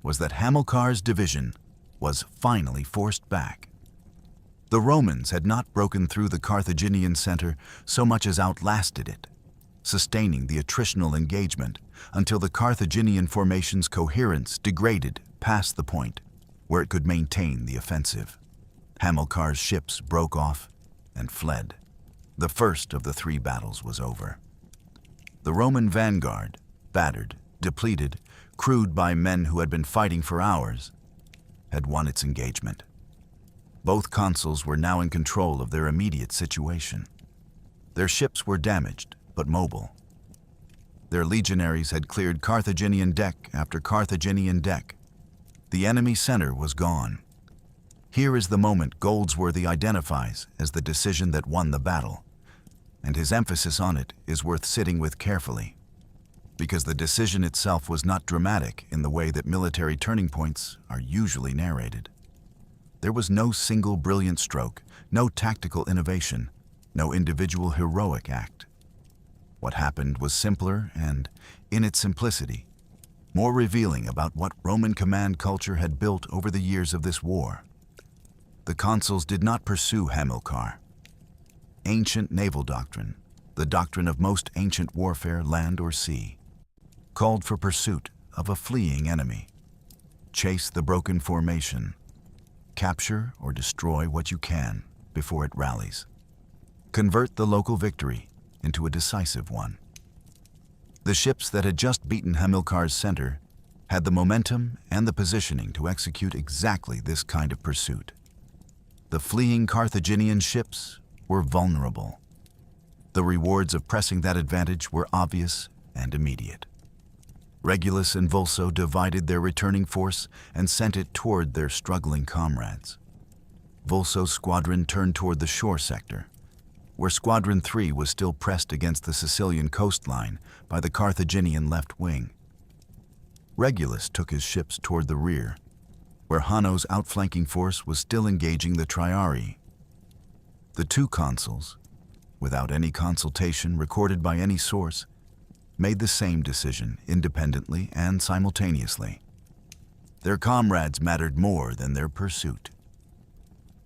was that Hamilcar's division was finally forced back. The Romans had not broken through the Carthaginian center so much as outlasted it, sustaining the attritional engagement until the Carthaginian formation's coherence degraded past the point where it could maintain the offensive. Hamilcar's ships broke off and fled. The first of the 3 battles was over. The Roman vanguard, battered, depleted, crewed by men who had been fighting for hours, had won its engagement. Both consuls were now in control of their immediate situation. Their ships were damaged, but mobile. Their legionaries had cleared Carthaginian deck after Carthaginian deck. The enemy center was gone. Here is the moment Goldsworthy identifies as the decision that won the battle, and his emphasis on it is worth sitting with carefully, because the decision itself was not dramatic in the way that military turning points are usually narrated. There was no single brilliant stroke, no tactical innovation, no individual heroic act. What happened was simpler and, in its simplicity, more revealing about what Roman command culture had built over the years of this war. the consuls did not pursue Hamilcar. Ancient naval doctrine, the doctrine of most ancient warfare, land or sea, called for pursuit of a fleeing enemy. Chase the broken formation. Capture or destroy what you can before it rallies. Convert the local victory into a decisive one. The ships that had just beaten Hamilcar's center had the momentum and the positioning to execute exactly this kind of pursuit. The fleeing Carthaginian ships were vulnerable. The rewards of pressing that advantage were obvious and immediate. Regulus and Vulso divided their returning force and sent it toward their struggling comrades. Vulso's squadron turned toward the shore sector, where Squadron 3 was still pressed against the Sicilian coastline by the Carthaginian left wing. Regulus took his ships toward the rear, where Hanno's outflanking force was still engaging the Triarii. The two consuls, without any consultation recorded by any source, made the same decision independently and simultaneously. Their comrades mattered more than their pursuit.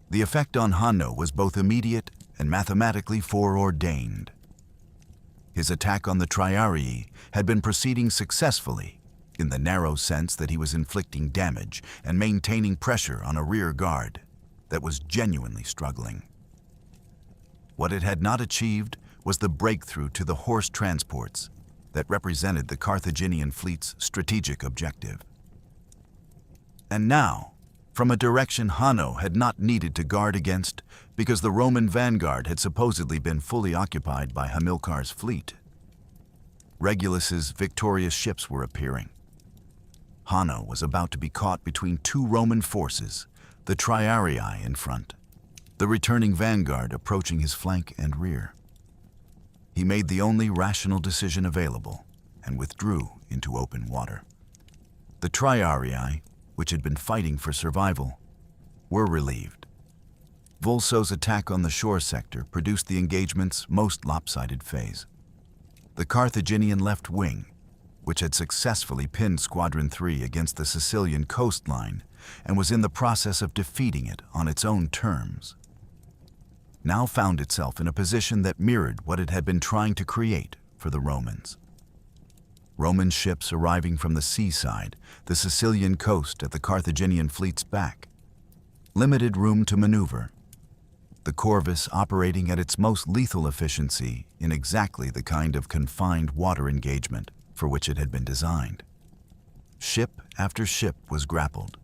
The effect on Hanno was both immediate and mathematically foreordained. His attack on the Triarii had been proceeding successfully in the narrow sense that he was inflicting damage and maintaining pressure on a rear guard that was genuinely struggling. What it had not achieved was the breakthrough to the horse transports that represented the Carthaginian fleet's strategic objective. And now, from a direction Hanno had not needed to guard against because the Roman vanguard had supposedly been fully occupied by Hamilcar's fleet, Regulus's victorious ships were appearing. Hanno was about to be caught between two Roman forces, the Triarii in front, the returning vanguard approaching his flank and rear. He made the only rational decision available and withdrew into open water. The Triarii, which had been fighting for survival, were relieved. Vulso's attack on the shore sector produced the engagement's most lopsided phase. The Carthaginian left wing, which had successfully pinned Squadron 3 against the Sicilian coastline and was in the process of defeating it on its own terms, now found itself in a position that mirrored what it had been trying to create for the Romans. Roman ships arriving from the seaside, the Sicilian coast at the Carthaginian fleet's back, limited room to maneuver, the Corvus operating at its most lethal efficiency in exactly the kind of confined water engagement for which it had been designed. Ship after ship was grappled.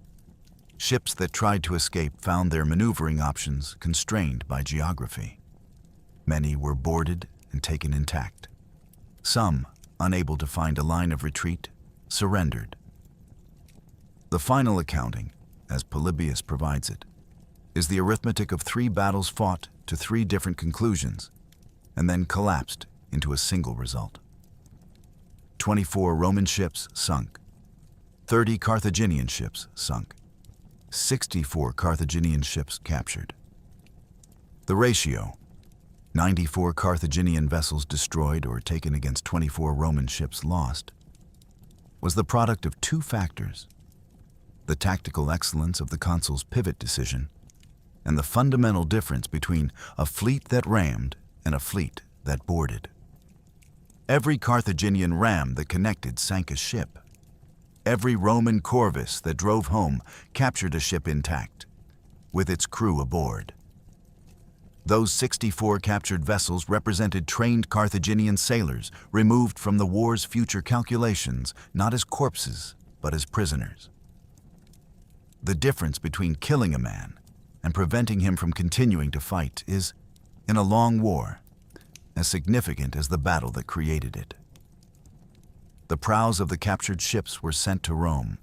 Ships that tried to escape found their maneuvering options constrained by geography. Many were boarded and taken intact. Some, unable to find a line of retreat, surrendered. The final accounting, as Polybius provides it, is the arithmetic of 3 battles fought to 3 different conclusions, and then collapsed into a single result. 24 Roman ships sunk, 30 Carthaginian ships sunk, 64 Carthaginian ships captured. The ratio, 94 Carthaginian vessels destroyed or taken against 24 Roman ships lost, was the product of 2 factors: the tactical excellence of the consul's pivot decision and the fundamental difference between a fleet that rammed and a fleet that boarded. Every Carthaginian ram that connected sank a ship. Every Roman Corvus that drove home captured a ship intact, with its crew aboard. Those 64 captured vessels represented trained Carthaginian sailors removed from the war's future calculations, not as corpses, but as prisoners. The difference between killing a man and preventing him from continuing to fight is, in a long war, as significant as the battle that created it. The prows of the captured ships were sent to Rome.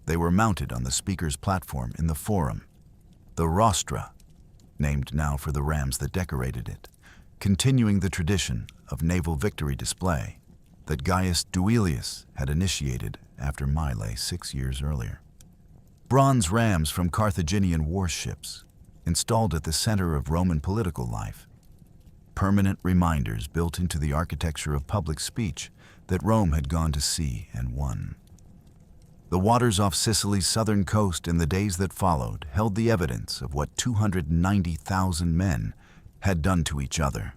They were mounted on the speaker's platform in the Forum, the rostra, named now for the rams that decorated it, continuing the tradition of naval victory display that Gaius Duilius had initiated after Mylae 6 years earlier. Bronze rams from Carthaginian warships, installed at the center of Roman political life, permanent reminders built into the architecture of public speech that Rome had gone to sea and won. The waters off Sicily's southern coast in the days that followed held the evidence of what 290,000 men had done to each other.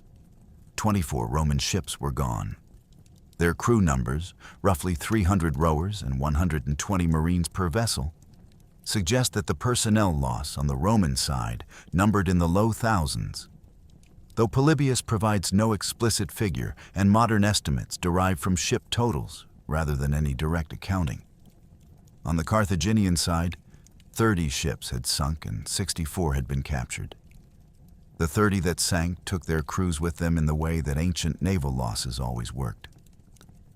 24 Roman ships were gone. Their crew numbers, roughly 300 rowers and 120 marines per vessel, suggest that the personnel loss on the Roman side numbered in the low thousands. Though Polybius provides no explicit figure and modern estimates derive from ship totals rather than any direct accounting. On the Carthaginian side, 30 ships had sunk and 64 had been captured. The 30 that sank took their crews with them in the way that ancient naval losses always worked.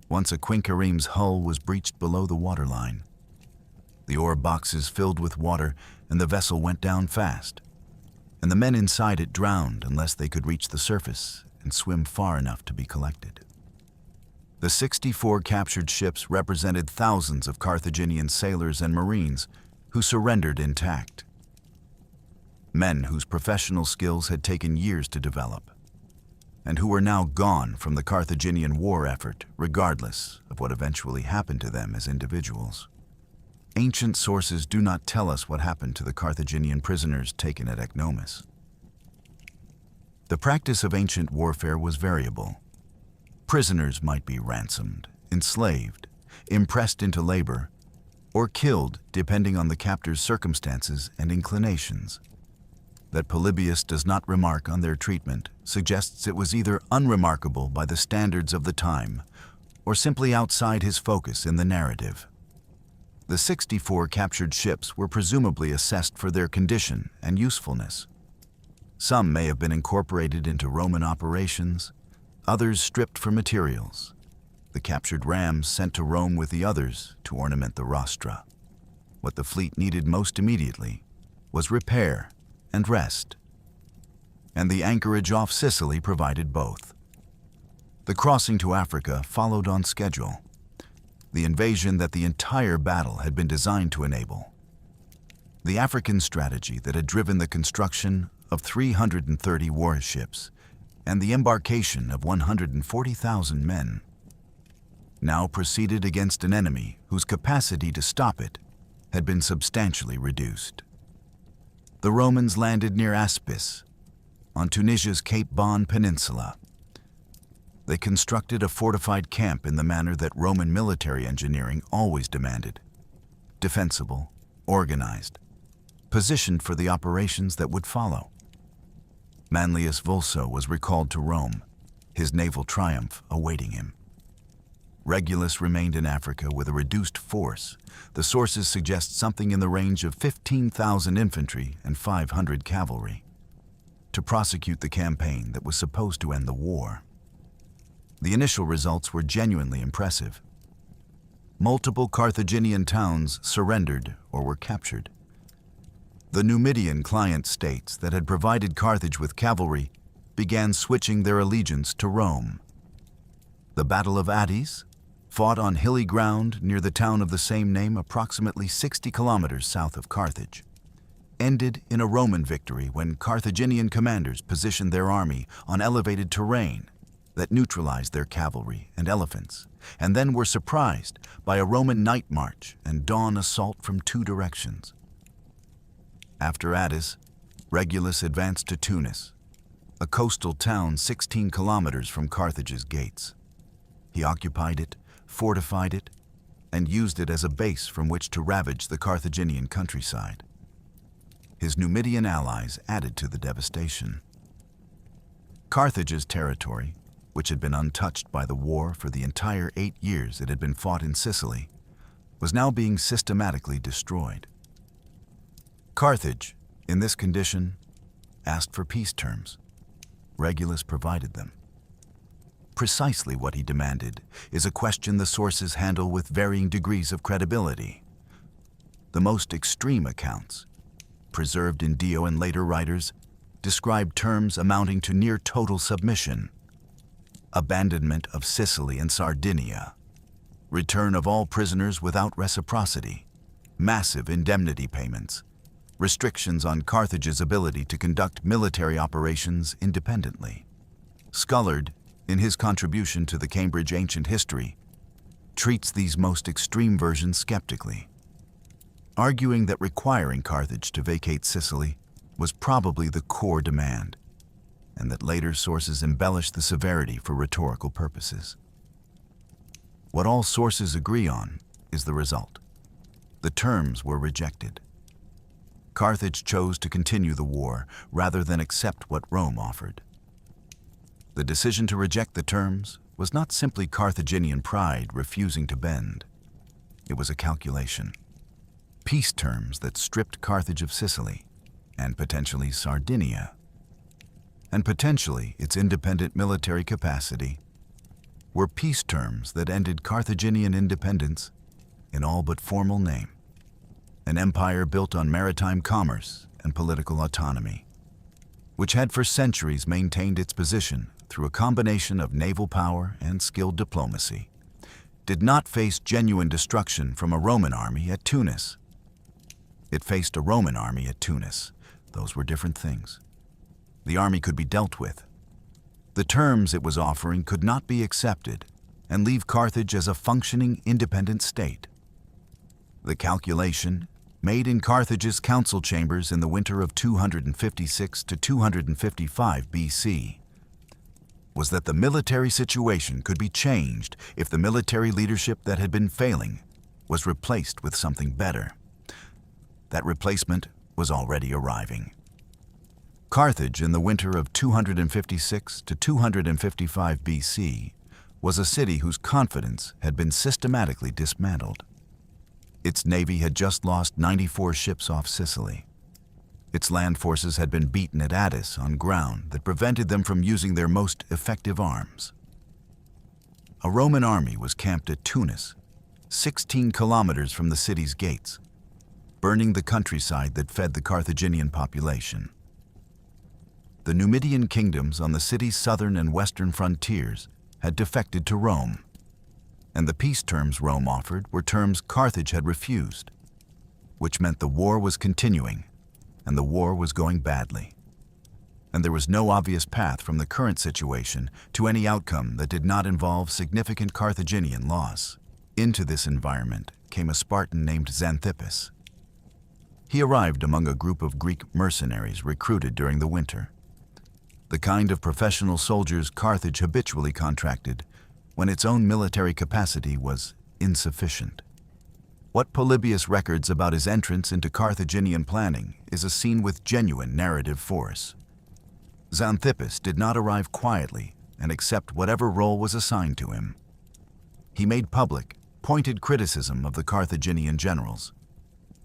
Once a quinquireme's hull was breached below the waterline, the ore boxes filled with water and the vessel went down fast, and the men inside it drowned unless they could reach the surface and swim far enough to be collected. The 64 captured ships represented thousands of Carthaginian sailors and marines who surrendered intact. Men whose professional skills had taken years to develop, and who were now gone from the Carthaginian war effort, regardless of what eventually happened to them as individuals. Ancient sources do not tell us what happened to the Carthaginian prisoners taken at Ecnomus. The practice of ancient warfare was variable. Prisoners might be ransomed, enslaved, impressed into labor, or killed depending on the captor's circumstances and inclinations. That Polybius does not remark on their treatment suggests it was either unremarkable by the standards of the time or simply outside his focus in the narrative. The 64 captured ships were presumably assessed for their condition and usefulness. Some may have been incorporated into Roman operations, others stripped for materials, the captured rams sent to Rome with the others to ornament the rostra. What the fleet needed most immediately was repair and rest, and the anchorage off Sicily provided both. The crossing to Africa followed on schedule, the invasion that the entire battle had been designed to enable. The African strategy that had driven the construction of 330 warships and the embarkation of 140,000 men now proceeded against an enemy whose capacity to stop it had been substantially reduced. The Romans landed near Aspis, on Tunisia's Cape Bon Peninsula. They constructed a fortified camp in the manner that Roman military engineering always demanded: defensible, organized, positioned for the operations that would follow. Manlius Vulso was recalled to Rome, his naval triumph awaiting him. Regulus remained in Africa with a reduced force. The sources suggest something in the range of 15,000 infantry and 500 cavalry, to prosecute the campaign that was supposed to end the war. The initial results were genuinely impressive. Multiple Carthaginian towns surrendered or were captured. The Numidian client states that had provided Carthage with cavalry began switching their allegiance to Rome. The Battle of Ecnomus, fought on hilly ground near the town of the same name approximately 60 kilometers south of Carthage, ended in a Roman victory when Carthaginian commanders positioned their army on elevated terrain that neutralized their cavalry and elephants, and then were surprised by a Roman night march and dawn assault from two directions. After Ecnomus, Regulus advanced to Tunis, a coastal town 16 kilometers from Carthage's gates. He occupied it, fortified it, and used it as a base from which to ravage the Carthaginian countryside. His Numidian allies added to the devastation. Carthage's territory, which had been untouched by the war for the entire 8 years it had been fought in Sicily, was now being systematically destroyed. Carthage, in this condition, asked for peace terms. Regulus provided them. Precisely what he demanded is a question the sources handle with varying degrees of credibility. The most extreme accounts, preserved in Dio and later writers, describe terms amounting to near total submission: abandonment of Sicily and Sardinia, return of all prisoners without reciprocity, massive indemnity payments, restrictions on Carthage's ability to conduct military operations independently. Scullard, in his contribution to the Cambridge Ancient History, treats these most extreme versions skeptically. arguing that requiring Carthage to vacate Sicily was probably the core demand, and that later sources embellished the severity for rhetorical purposes. What all sources agree on is the result. The terms were rejected. Carthage chose to continue the war rather than accept what Rome offered. The decision to reject the terms was not simply Carthaginian pride refusing to bend. It was a calculation. Peace terms that stripped Carthage of Sicily and potentially Sardinia, and potentially its independent military capacity, were peace terms that ended Carthaginian independence in all but formal name, an empire built on maritime commerce and political autonomy, which had for centuries maintained its position through a combination of naval power and skilled diplomacy, did not face genuine destruction from a Roman army at Tunis. It faced a Roman army at Tunis. Those were different things. The army could be dealt with. The terms it was offering could not be accepted and leave Carthage as a functioning independent state. The calculation, made in Carthage's council chambers in the winter of 256 to 255 BC, was that the military situation could be changed if the military leadership that had been failing was replaced with something better. That replacement was already arriving. Carthage in the winter of 256 to 255 BC was a city whose confidence had been systematically dismantled. Its navy had just lost 94 ships off Sicily. Its land forces had been beaten at Addis on ground that prevented them from using their most effective arms. A Roman army was camped at Tunis, 16 kilometers from the city's gates, burning the countryside that fed the Carthaginian population. The Numidian kingdoms on the city's southern and western frontiers had defected to Rome, and the peace terms Rome offered were terms Carthage had refused, which meant the war was continuing, and the war was going badly. And there was no obvious path from the current situation to any outcome that did not involve significant Carthaginian loss. Into this environment came a Spartan named Xanthippus. He arrived among a group of Greek mercenaries recruited during the winter, the kind of professional soldiers Carthage habitually contracted when its own military capacity was insufficient. What Polybius records about his entrance into Carthaginian planning is a scene with genuine narrative force. Xanthippus did not arrive quietly and accept whatever role was assigned to him. He made public, pointed criticism of the Carthaginian generals.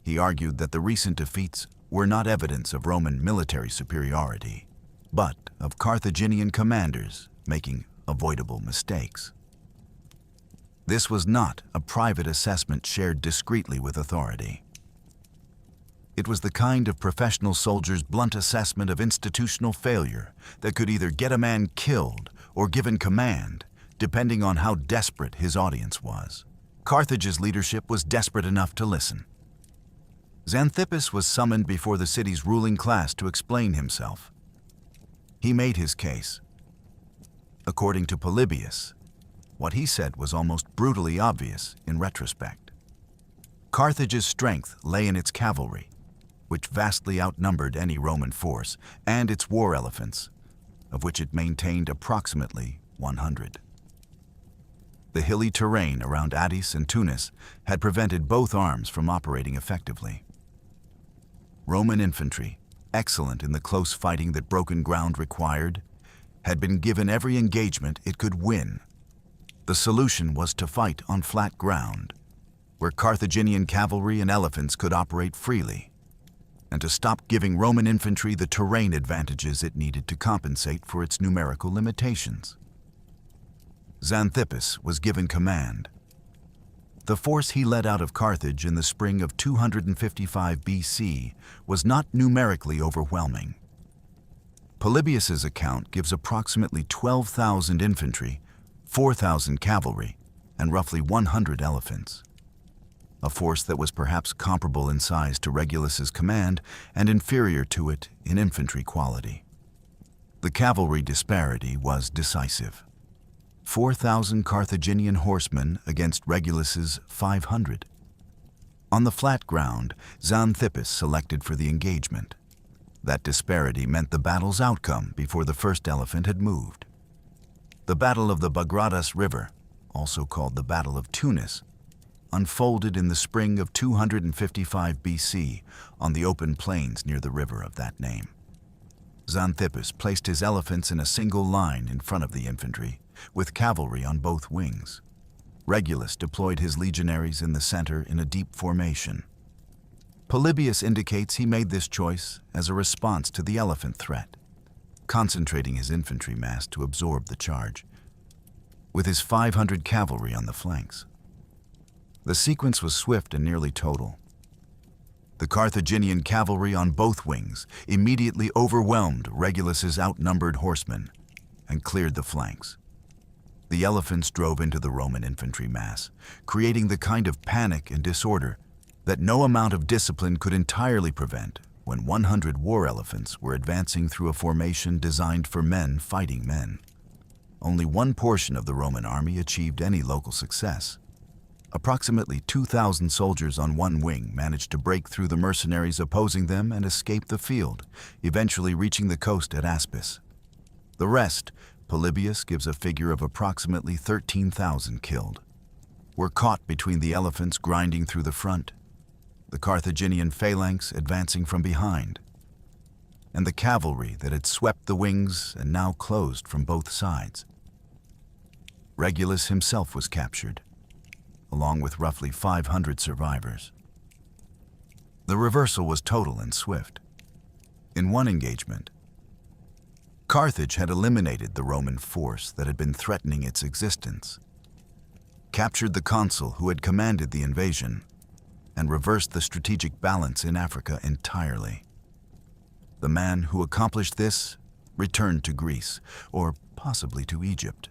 He argued that the recent defeats were not evidence of Roman military superiority, but of Carthaginian commanders making avoidable mistakes. This was not a private assessment shared discreetly with authority. It was the kind of professional soldier's blunt assessment of institutional failure that could either get a man killed or given command, depending on how desperate his audience was. Carthage's leadership was desperate enough to listen. Xanthippus was summoned before the city's ruling class to explain himself. He made his case. According to Polybius, what he said was almost brutally obvious in retrospect. Carthage's strength lay in its cavalry, which vastly outnumbered any Roman force, and its war elephants, of which it maintained approximately 100. The hilly terrain around Addis and Tunis had prevented both arms from operating effectively. Roman infantry, excellent in the close fighting that broken ground required, had been given every engagement it could win. The solution was to fight on flat ground, where Carthaginian cavalry and elephants could operate freely, and to stop giving Roman infantry the terrain advantages it needed to compensate for its numerical limitations. Xanthippus was given command. The force he led out of Carthage in the spring of 255 BC was not numerically overwhelming. Polybius's account gives approximately 12,000 infantry, 4,000 cavalry, and roughly 100 elephants. A force that was perhaps comparable in size to Regulus's command and inferior to it in infantry quality. The cavalry disparity was decisive. 4,000 Carthaginian horsemen against Regulus's 500. On the flat ground, Xanthippus selected for the engagement. That disparity meant the battle's outcome before the first elephant had moved. The Battle of the Bagradas River, also called the Battle of Tunis, unfolded in the spring of 255 BC on the open plains near the river of that name. Xanthippus placed his elephants in a single line in front of the infantry, with cavalry on both wings. Regulus deployed his legionaries in the center in a deep formation. Polybius indicates he made this choice as a response to the elephant threat, concentrating his infantry mass to absorb the charge, with his 500 cavalry on the flanks. The sequence was swift and nearly total. The Carthaginian cavalry on both wings immediately overwhelmed Regulus's outnumbered horsemen and cleared the flanks. The elephants drove into the Roman infantry mass, creating the kind of panic and disorder that no amount of discipline could entirely prevent when 100 war elephants were advancing through a formation designed for men fighting men. Only one portion of the Roman army achieved any local success. Approximately 2,000 soldiers on one wing managed to break through the mercenaries opposing them and escape the field, eventually reaching the coast at Aspis. The rest, Polybius gives a figure of approximately 13,000 killed, were caught between the elephants grinding through the front, the Carthaginian phalanx advancing from behind, and the cavalry that had swept the wings and now closed from both sides. Regulus himself was captured, along with roughly 500 survivors. The reversal was total and swift. In one engagement, Carthage had eliminated the Roman force that had been threatening its existence, captured the consul who had commanded the invasion, and reversed the strategic balance in Africa entirely. The man who accomplished this returned to Greece, or possibly to Egypt,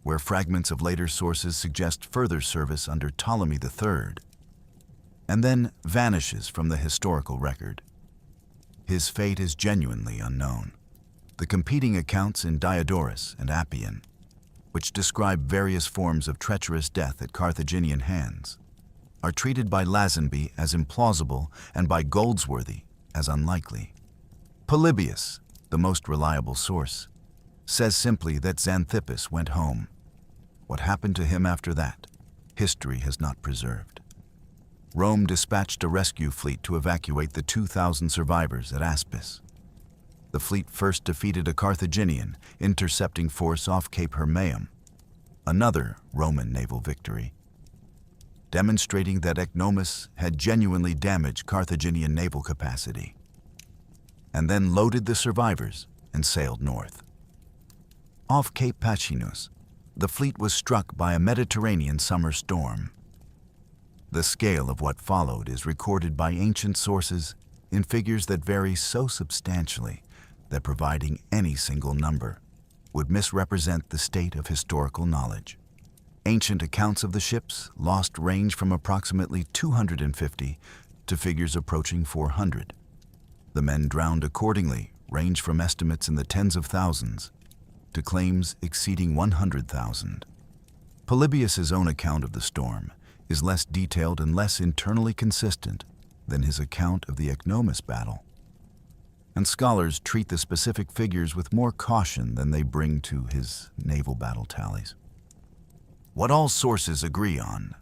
where fragments of later sources suggest further service under Ptolemy III, and then vanishes from the historical record. His fate is genuinely unknown. The competing accounts in Diodorus and Appian, which describe various forms of treacherous death at Carthaginian hands, are treated by Lazenby as implausible and by Goldsworthy as unlikely. Polybius, the most reliable source, says simply that Xanthippus went home. What happened to him after that, history has not preserved. Rome dispatched a rescue fleet to evacuate the 2,000 survivors at Aspis. The fleet first defeated a Carthaginian intercepting force off Cape Hermaeum, another Roman naval victory, demonstrating that Ecnomus had genuinely damaged Carthaginian naval capacity, and then loaded the survivors and sailed north. Off Cape Pachinus, the fleet was struck by a Mediterranean summer storm. The scale of what followed is recorded by ancient sources in figures that vary so substantially that providing any single number would misrepresent the state of historical knowledge. Ancient accounts of the ships lost range from approximately 250 to figures approaching 400. The men drowned accordingly range from estimates in the tens of thousands to claims exceeding 100,000. Polybius's own account of the storm is less detailed and less internally consistent than his account of the Ecnomus battle, and scholars treat the specific figures with more caution than they bring to his naval battle tallies. What all sources agree on,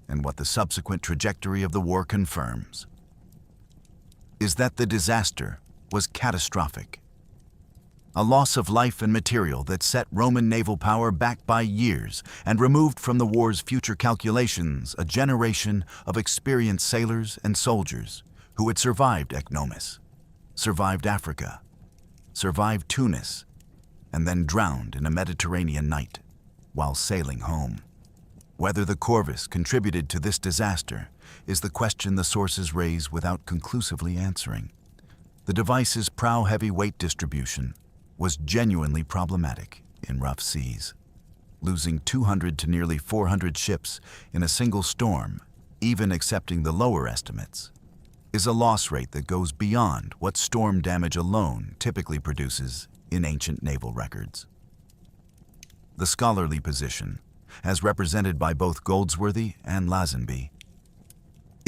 and what the subsequent trajectory of the war confirms, is that the disaster was catastrophic. A loss of life and material that set Roman naval power back by years and removed from the war's future calculations a generation of experienced sailors and soldiers who had survived Ecnomus, survived Africa, survived Tunis, and then drowned in a Mediterranean night while sailing home. Whether the Corvus contributed to this disaster is the question the sources raise without conclusively answering. The device's prow-heavy weight distribution was genuinely problematic in rough seas. Losing 200 to nearly 400 ships in a single storm, even accepting the lower estimates, is a loss rate that goes beyond what storm damage alone typically produces in ancient naval records. The scholarly position, as represented by both Goldsworthy and Lazenby,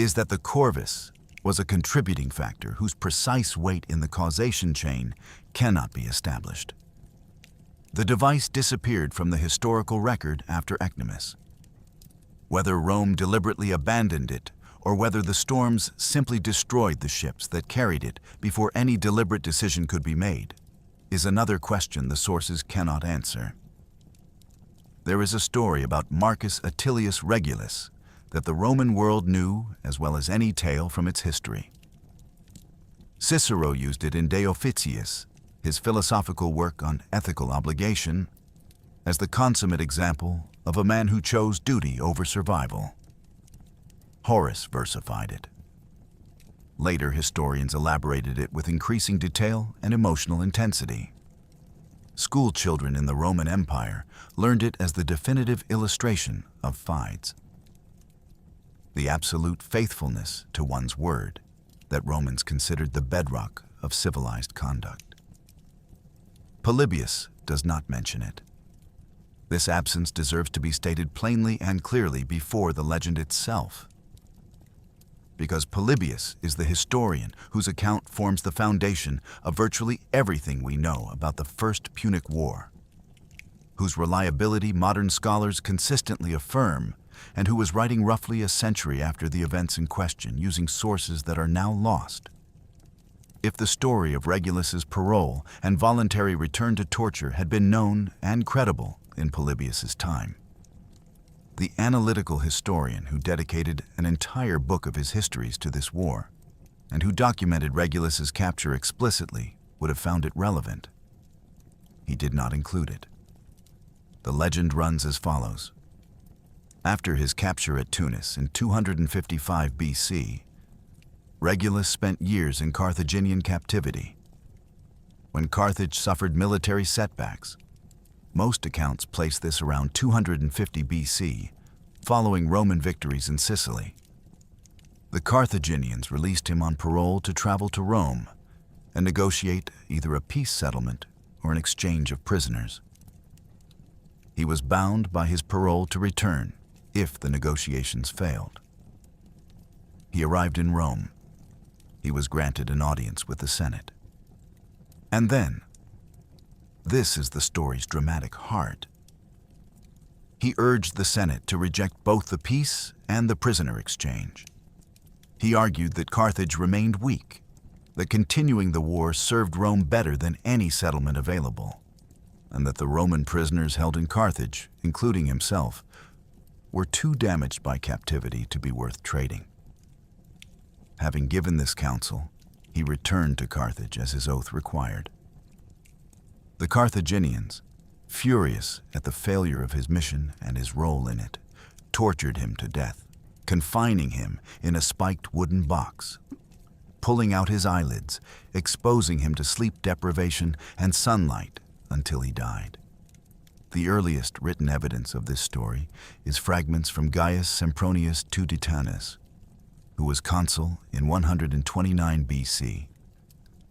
is that the Corvus was a contributing factor whose precise weight in the causation chain cannot be established. The device disappeared from the historical record after Ecnomus. Whether Rome deliberately abandoned it or whether the storms simply destroyed the ships that carried it before any deliberate decision could be made, is another question the sources cannot answer. There is a story about Marcus Attilius Regulus that the Roman world knew as well as any tale from its history. Cicero used it in De Officiis, his philosophical work on ethical obligation, as the consummate example of a man who chose duty over survival. Horace versified it. Later historians elaborated it with increasing detail and emotional intensity. School children in the Roman Empire learned it as the definitive illustration of fides, the absolute faithfulness to one's word that Romans considered the bedrock of civilized conduct. Polybius does not mention it. This absence deserves to be stated plainly and clearly before the legend itself, because Polybius is the historian whose account forms the foundation of virtually everything we know about the First Punic War, whose reliability modern scholars consistently affirm, and who was writing roughly a century after the events in question using sources that are now lost. If the story of Regulus's parole and voluntary return to torture had been known and credible in Polybius's time, the analytical historian who dedicated an entire book of his histories to this war and who documented Regulus's capture explicitly would have found it relevant. He did not include it. The legend runs as follows. After his capture at Tunis in 255 BC, Regulus spent years in Carthaginian captivity. When Carthage suffered military setbacks, most accounts place this around 250 BC, following Roman victories in Sicily. The Carthaginians released him on parole to travel to Rome and negotiate either a peace settlement or an exchange of prisoners. He was bound by his parole to return if the negotiations failed. He arrived in Rome. He was granted an audience with the Senate. And then, this is the story's dramatic heart. He urged the Senate to reject both the peace and the prisoner exchange. He argued that Carthage remained weak, that continuing the war served Rome better than any settlement available, and that the Roman prisoners held in Carthage, including himself, were too damaged by captivity to be worth trading. Having given this counsel, he returned to Carthage as his oath required. The Carthaginians, furious at the failure of his mission and his role in it, tortured him to death, confining him in a spiked wooden box, pulling out his eyelids, exposing him to sleep deprivation and sunlight until he died. The earliest written evidence of this story is fragments from Gaius Sempronius Tuditanus, who was consul in 129 BC,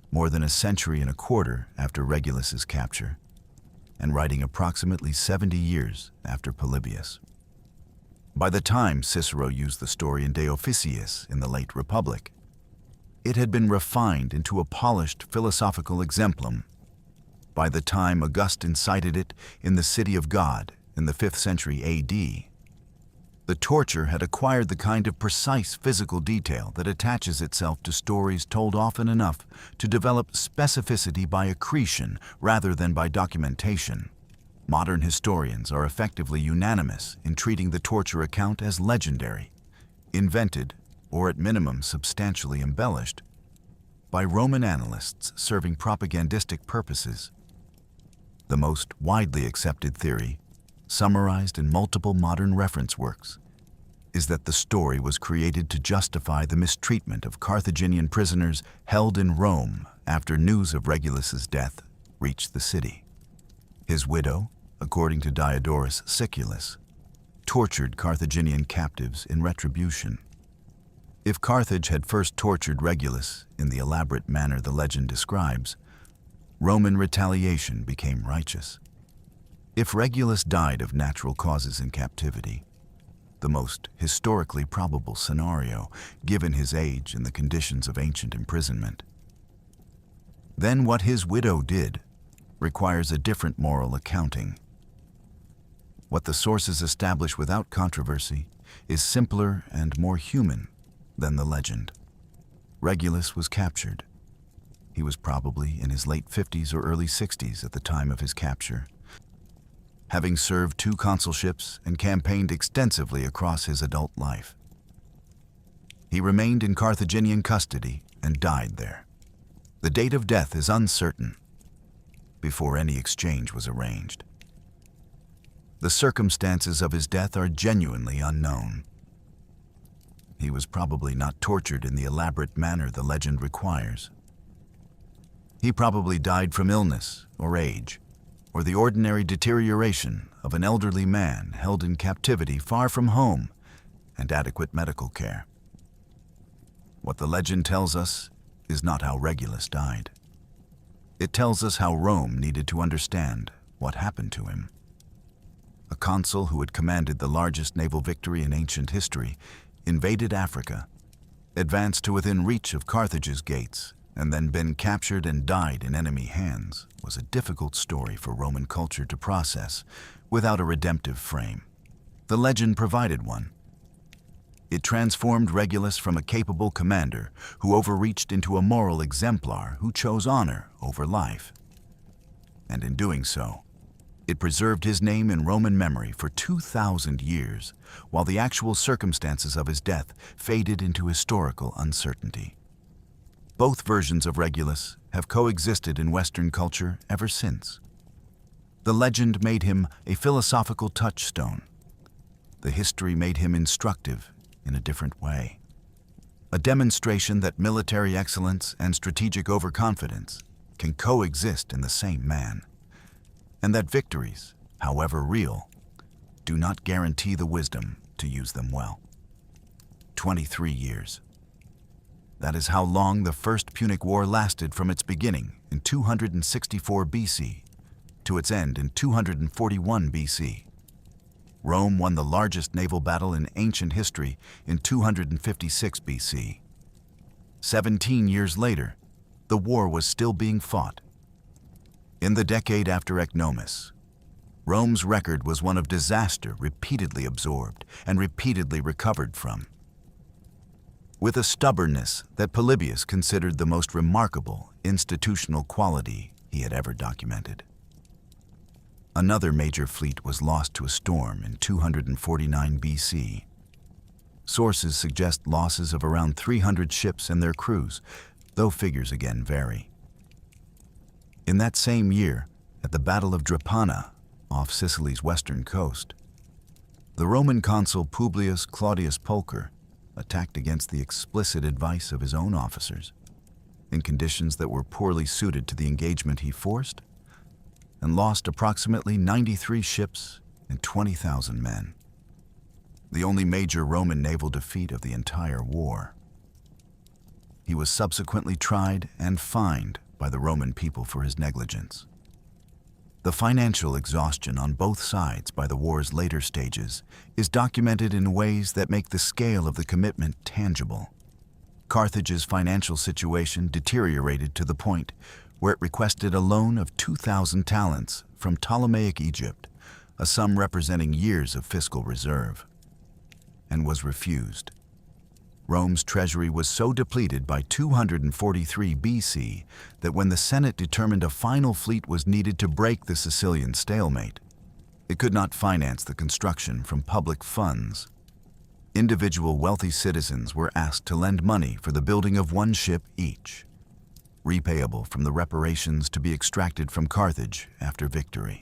more than a century and a quarter after Regulus's capture, and writing approximately 70 years after Polybius. By the time Cicero used the story in De Officiis in the late Republic, it had been refined into a polished philosophical exemplum. By the time Augustine cited it in the City of God in the 5th century AD, the torture had acquired the kind of precise physical detail that attaches itself to stories told often enough to develop specificity by accretion rather than by documentation. Modern historians are effectively unanimous in treating the torture account as legendary, invented, or at minimum substantially embellished, by Roman annalists serving propagandistic purposes. The most widely accepted theory, summarized in multiple modern reference works, is that the story was created to justify the mistreatment of Carthaginian prisoners held in Rome after news of Regulus's death reached the city. His widow, according to Diodorus Siculus, tortured Carthaginian captives in retribution. If Carthage had first tortured Regulus in the elaborate manner the legend describes, Roman retaliation became righteous. If Regulus died of natural causes in captivity, the most historically probable scenario, given his age and the conditions of ancient imprisonment. Then what his widow did requires a different moral accounting. What the sources establish without controversy is simpler and more human than the legend. Regulus was captured. He was probably in his late 50s or early 60s at the time of his capture, having served 2 consulships and campaigned extensively across his adult life. He remained in Carthaginian custody and died there. The date of death is uncertain, before any exchange was arranged. The circumstances of his death are genuinely unknown. He was probably not tortured in the elaborate manner the legend requires. He probably died from illness or age, or the ordinary deterioration of an elderly man held in captivity far from home and adequate medical care. What the legend tells us is not how Regulus died. It tells us how Rome needed to understand what happened to him. A consul who had commanded the largest naval victory in ancient history invaded Africa, advanced to within reach of Carthage's gates, and then been captured and died in enemy hands was a difficult story for Roman culture to process without a redemptive frame. The legend provided one. It transformed Regulus from a capable commander who overreached into a moral exemplar who chose honor over life. And in doing so, it preserved his name in Roman memory for 2,000 years, while the actual circumstances of his death faded into historical uncertainty. Both versions of Regulus have coexisted in Western culture ever since. The legend made him a philosophical touchstone. The history made him instructive in a different way. A demonstration that military excellence and strategic overconfidence can coexist in the same man, and that victories, however real, do not guarantee the wisdom to use them well. 23 years. That is how long the First Punic War lasted from its beginning in 264 BC to its end in 241 BC. Rome won the largest naval battle in ancient history in 256 BC. 17 years later, the war was still being fought. In the decade after Ecnomus, Rome's record was one of disaster repeatedly absorbed and repeatedly recovered from, with a stubbornness that Polybius considered the most remarkable institutional quality he had ever documented. Another major fleet was lost to a storm in 249 BC. Sources suggest losses of around 300 ships and their crews, though figures again vary. In that same year, at the Battle of Drepana, off Sicily's western coast, the Roman consul Publius Claudius Pulcher attacked against the explicit advice of his own officers, in conditions that were poorly suited to the engagement he forced, and lost approximately 93 ships and 20,000 men. The only major Roman naval defeat of the entire war. He was subsequently tried and fined by the Roman people for his negligence. The financial exhaustion on both sides by the war's later stages is documented in ways that make the scale of the commitment tangible. Carthage's financial situation deteriorated to the point where it requested a loan of 2,000 talents from Ptolemaic Egypt, a sum representing years of fiscal reserve, and was refused. Rome's treasury was so depleted by 243 BC that when the Senate determined a final fleet was needed to break the Sicilian stalemate, it could not finance the construction from public funds. Individual wealthy citizens were asked to lend money for the building of one ship each, repayable from the reparations to be extracted from Carthage after victory.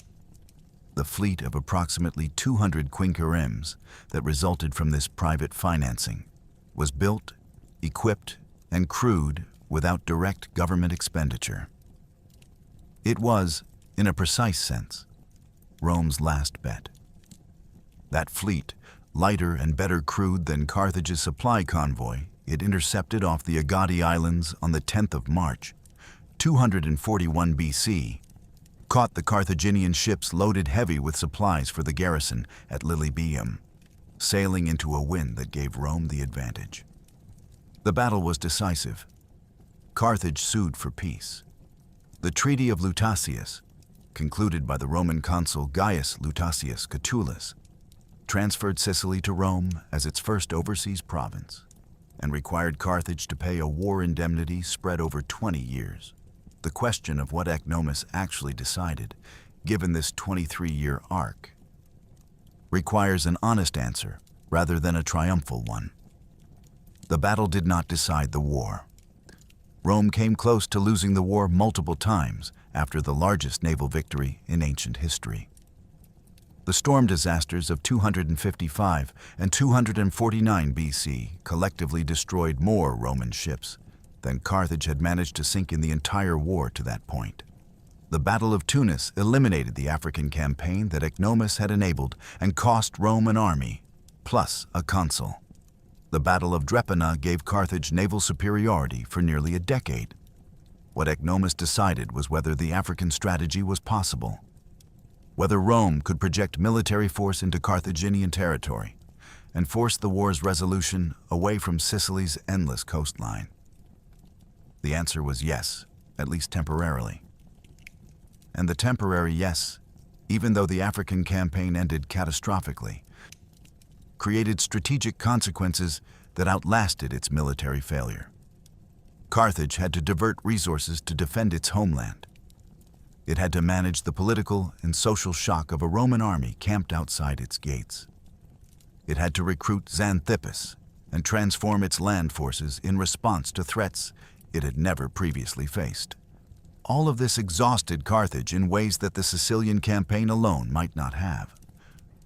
The fleet of approximately 200 quinqueremes that resulted from this private financing was built, equipped, and crewed without direct government expenditure. It was, in a precise sense, Rome's last bet. That fleet, lighter and better crewed than Carthage's supply convoy it intercepted off the Agadi Islands on the 10th of March, 241 BC, caught the Carthaginian ships loaded heavy with supplies for the garrison at Lilybaeum. sailing into a wind that gave Rome the advantage. The battle was decisive. Carthage sued for peace. The Treaty of Lutatius, concluded by the Roman consul Gaius Lutatius Catulus, transferred Sicily to Rome as its first overseas province and required Carthage to pay a war indemnity spread over 20 years. The question of what Ecnomus actually decided, given this 23-year arc, requires an honest answer rather than a triumphal one. The battle did not decide the war. Rome came close to losing the war multiple times after the largest naval victory in ancient history. The storm disasters of 255 and 249 BC collectively destroyed more Roman ships than Carthage had managed to sink in the entire war to that point. The Battle of Tunis eliminated the African campaign that Ecnomus had enabled and cost Rome an army, plus a consul. The Battle of Drepana gave Carthage naval superiority for nearly a decade. What Ecnomus decided was whether the African strategy was possible, whether Rome could project military force into Carthaginian territory and force the war's resolution away from Sicily's endless coastline. The answer was yes, at least temporarily. And the temporary yes, even though the African campaign ended catastrophically, created strategic consequences that outlasted its military failure. Carthage had to divert resources to defend its homeland. It had to manage the political and social shock of a Roman army camped outside its gates. It had to recruit Xanthippus and transform its land forces in response to threats it had never previously faced. All of this exhausted Carthage in ways that the Sicilian campaign alone might not have.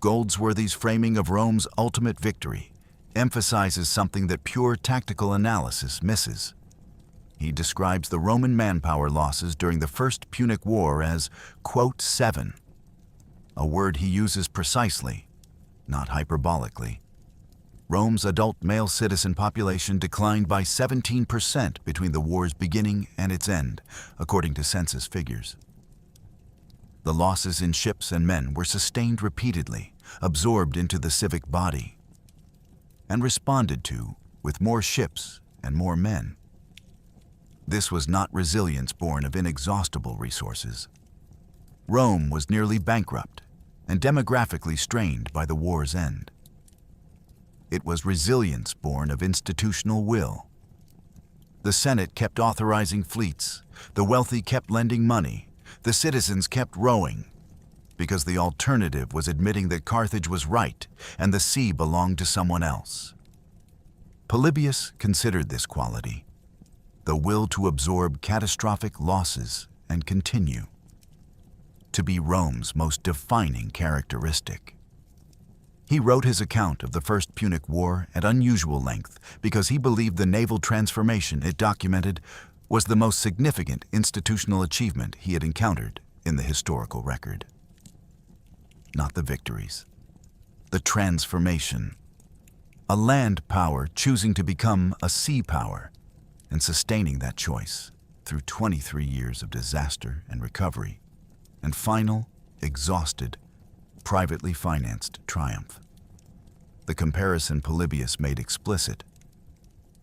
Goldsworthy's framing of Rome's ultimate victory emphasizes something that pure tactical analysis misses. He describes the Roman manpower losses during the First Punic War as, quote, 7, a word he uses precisely, not hyperbolically. Rome's adult male citizen population declined by 17% between the war's beginning and its end, according to census figures. The losses in ships and men were sustained repeatedly, absorbed into the civic body, and responded to with more ships and more men. This was not resilience born of inexhaustible resources. Rome was nearly bankrupt and demographically strained by the war's end. It was resilience born of institutional will. The Senate kept authorizing fleets, the wealthy kept lending money, the citizens kept rowing, because the alternative was admitting that Carthage was right and the sea belonged to someone else. Polybius considered this quality, the will to absorb catastrophic losses and continue, to be Rome's most defining characteristic. He wrote his account of the First Punic War at unusual length because he believed the naval transformation it documented was the most significant institutional achievement he had encountered in the historical record. Not the victories, the transformation. A land power choosing to become a sea power and sustaining that choice through 23 years of disaster and recovery and final, exhausted, privately financed triumph. The comparison Polybius made explicit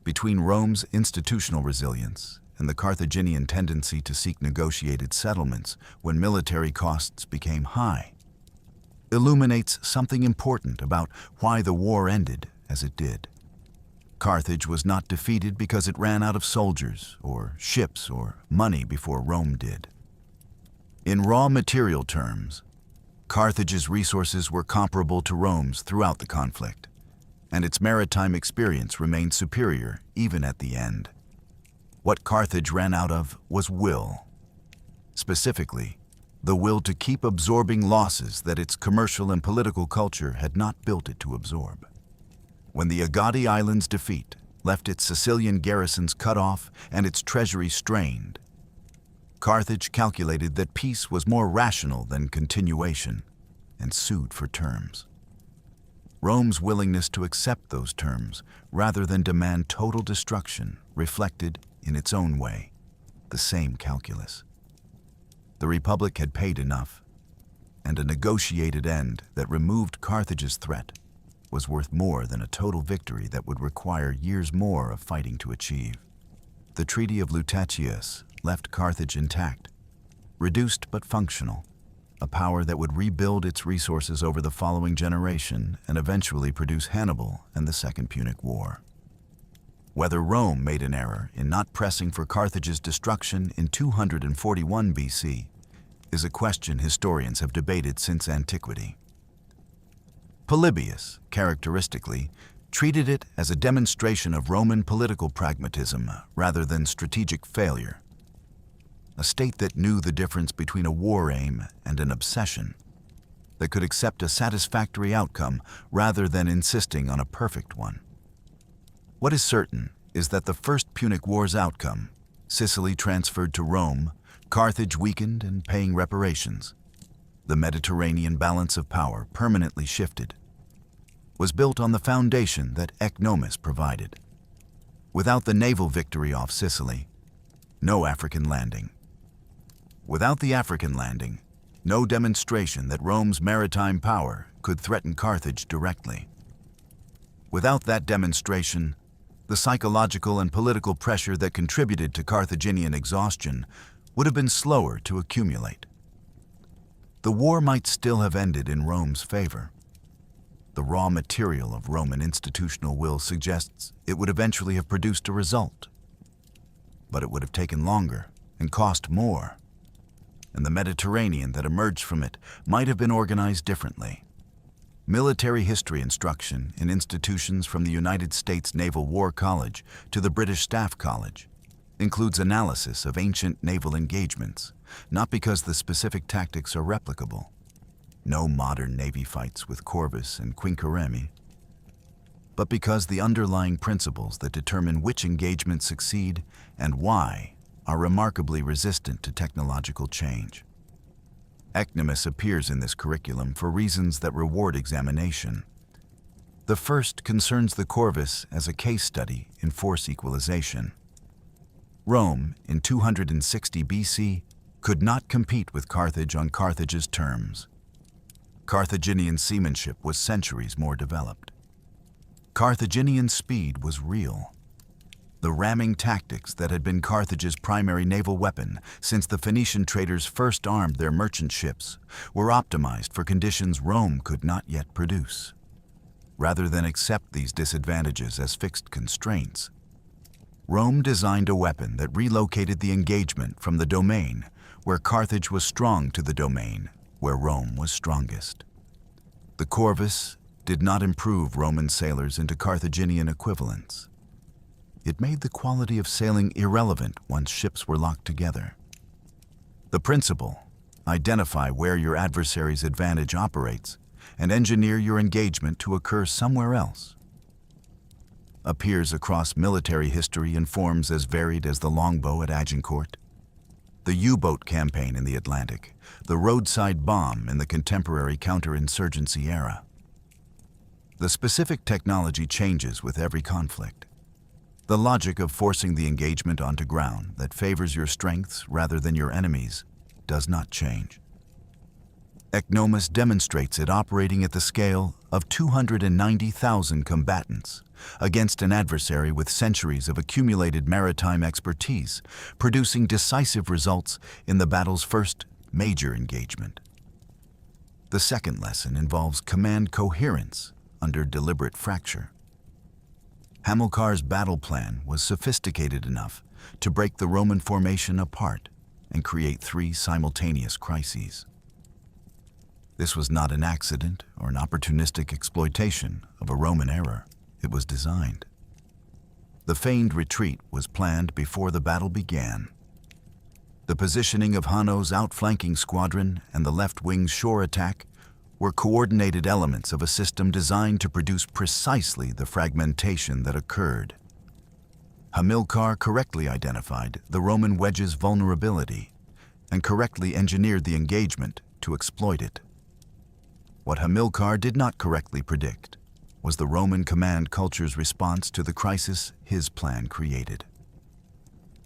between Rome's institutional resilience and the Carthaginian tendency to seek negotiated settlements when military costs became high illuminates something important about why the war ended as it did. Carthage was not defeated because it ran out of soldiers or ships or money before Rome did. In raw material terms, Carthage's resources were comparable to Rome's throughout the conflict, and its maritime experience remained superior even at the end. What Carthage ran out of was will. Specifically, the will to keep absorbing losses that its commercial and political culture had not built it to absorb. When the Agadi Islands' defeat left its Sicilian garrisons cut off and its treasury strained, Carthage calculated that peace was more rational than continuation and sued for terms. Rome's willingness to accept those terms rather than demand total destruction reflected, in its own way, the same calculus. The Republic had paid enough, and a negotiated end that removed Carthage's threat was worth more than a total victory that would require years more of fighting to achieve. The Treaty of Lutatius left Carthage intact, reduced but functional, a power that would rebuild its resources over the following generation and eventually produce Hannibal and the Second Punic War. Whether Rome made an error in not pressing for Carthage's destruction in 241 BC is a question historians have debated since antiquity. Polybius, characteristically, treated it as a demonstration of Roman political pragmatism rather than strategic failure, a state that knew the difference between a war aim and an obsession, that could accept a satisfactory outcome rather than insisting on a perfect one. What is certain is that the First Punic War's outcome, Sicily transferred to Rome, Carthage weakened and paying reparations, the Mediterranean balance of power permanently shifted, was built on the foundation that Ecnomus provided. Without the naval victory off Sicily, no African landing. Without the African landing, no demonstration that Rome's maritime power could threaten Carthage directly. Without that demonstration, the psychological and political pressure that contributed to Carthaginian exhaustion would have been slower to accumulate. The war might still have ended in Rome's favor. The raw material of Roman institutional will suggests it would eventually have produced a result. But it would have taken longer and cost more, and the Mediterranean that emerged from it might have been organized differently. Military history instruction in institutions from the United States Naval War College to the British Staff College includes analysis of ancient naval engagements, not because the specific tactics are replicable. No modern Navy fights with Corvus and Quinquereme, but because the underlying principles that determine which engagements succeed and why are remarkably resistant to technological change. Ecnomus appears in this curriculum for reasons that reward examination. The first concerns the Corvus as a case study in force equalization. Rome, in 260 BC, could not compete with Carthage on Carthage's terms. Carthaginian seamanship was centuries more developed. Carthaginian speed was real. The ramming tactics that had been Carthage's primary naval weapon since the Phoenician traders first armed their merchant ships were optimized for conditions Rome could not yet produce. Rather than accept these disadvantages as fixed constraints, Rome designed a weapon that relocated the engagement from the domain where Carthage was strong to the domain where Rome was strongest. The Corvus did not improve Roman sailors into Carthaginian equivalents. It made the quality of sailing irrelevant once ships were locked together. The principle, identify where your adversary's advantage operates and engineer your engagement to occur somewhere else, appears across military history in forms as varied as the longbow at Agincourt, the U-boat campaign in the Atlantic, the roadside bomb in the contemporary counterinsurgency era. The specific technology changes with every conflict. The logic of forcing the engagement onto ground that favors your strengths rather than your enemies does not change. Ecnomus demonstrates it operating at the scale of 290,000 combatants against an adversary with centuries of accumulated maritime expertise, producing decisive results in the battle's first major engagement. The second lesson involves command coherence under deliberate fracture. Hamilcar's battle plan was sophisticated enough to break the Roman formation apart and create 3 simultaneous crises. This was not an accident or an opportunistic exploitation of a Roman error. It was designed. The feigned retreat was planned before the battle began. The positioning of Hanno's outflanking squadron and the left wing's shore attack were coordinated elements of a system designed to produce precisely the fragmentation that occurred. Hamilcar correctly identified the Roman wedge's vulnerability and correctly engineered the engagement to exploit it. What Hamilcar did not correctly predict was the Roman command culture's response to the crisis his plan created.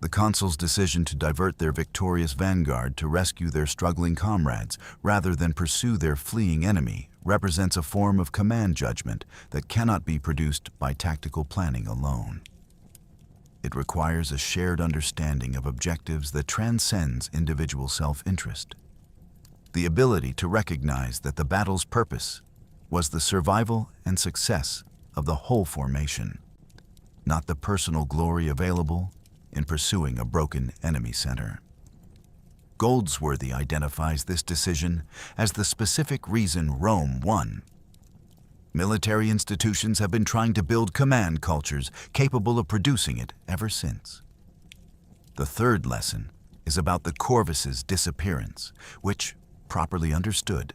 The consuls' decision to divert their victorious vanguard to rescue their struggling comrades rather than pursue their fleeing enemy represents a form of command judgment that cannot be produced by tactical planning alone. It requires a shared understanding of objectives that transcends individual self-interest. The ability to recognize that the battle's purpose was the survival and success of the whole formation, not the personal glory available in pursuing a broken enemy center. Goldsworthy identifies this decision as the specific reason Rome won. Military institutions have been trying to build command cultures capable of producing it ever since. The third lesson is about the Corvus's disappearance, which, properly understood,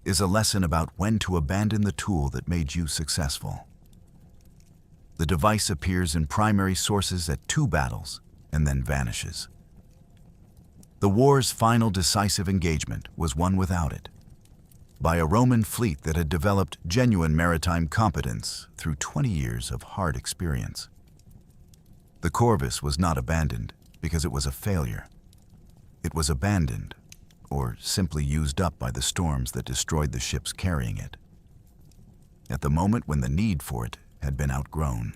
is a lesson about when to abandon the tool that made you successful. The device appears in primary sources at 2 battles and then vanishes. The war's final decisive engagement was won without it, by a Roman fleet that had developed genuine maritime competence through 20 years of hard experience. The Corvus was not abandoned because it was a failure. It was abandoned, or simply used up by the storms that destroyed the ships carrying it, at the moment when the need for it had been outgrown.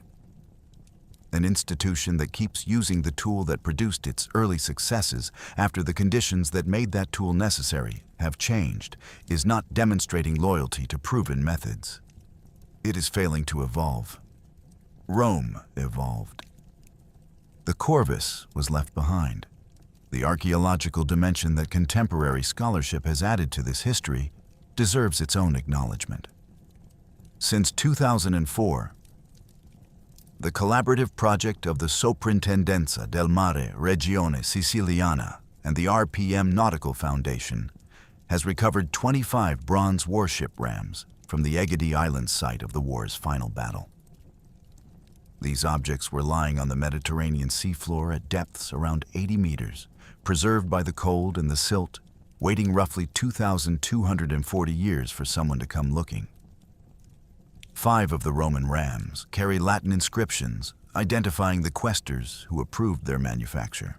An institution that keeps using the tool that produced its early successes after the conditions that made that tool necessary have changed is not demonstrating loyalty to proven methods. It is failing to evolve. Rome evolved. The Corvus was left behind. The archaeological dimension that contemporary scholarship has added to this history deserves its own acknowledgement. Since 2004, the collaborative project of the Soprintendenza del Mare Regione Siciliana and the RPM Nautical Foundation has recovered 25 bronze warship rams from the Egadi Island site of the war's final battle. These objects were lying on the Mediterranean seafloor at depths around 80 meters, preserved by the cold and the silt, waiting roughly 2,240 years for someone to come looking. 5 of the Roman rams carry Latin inscriptions identifying the quaestors who approved their manufacture.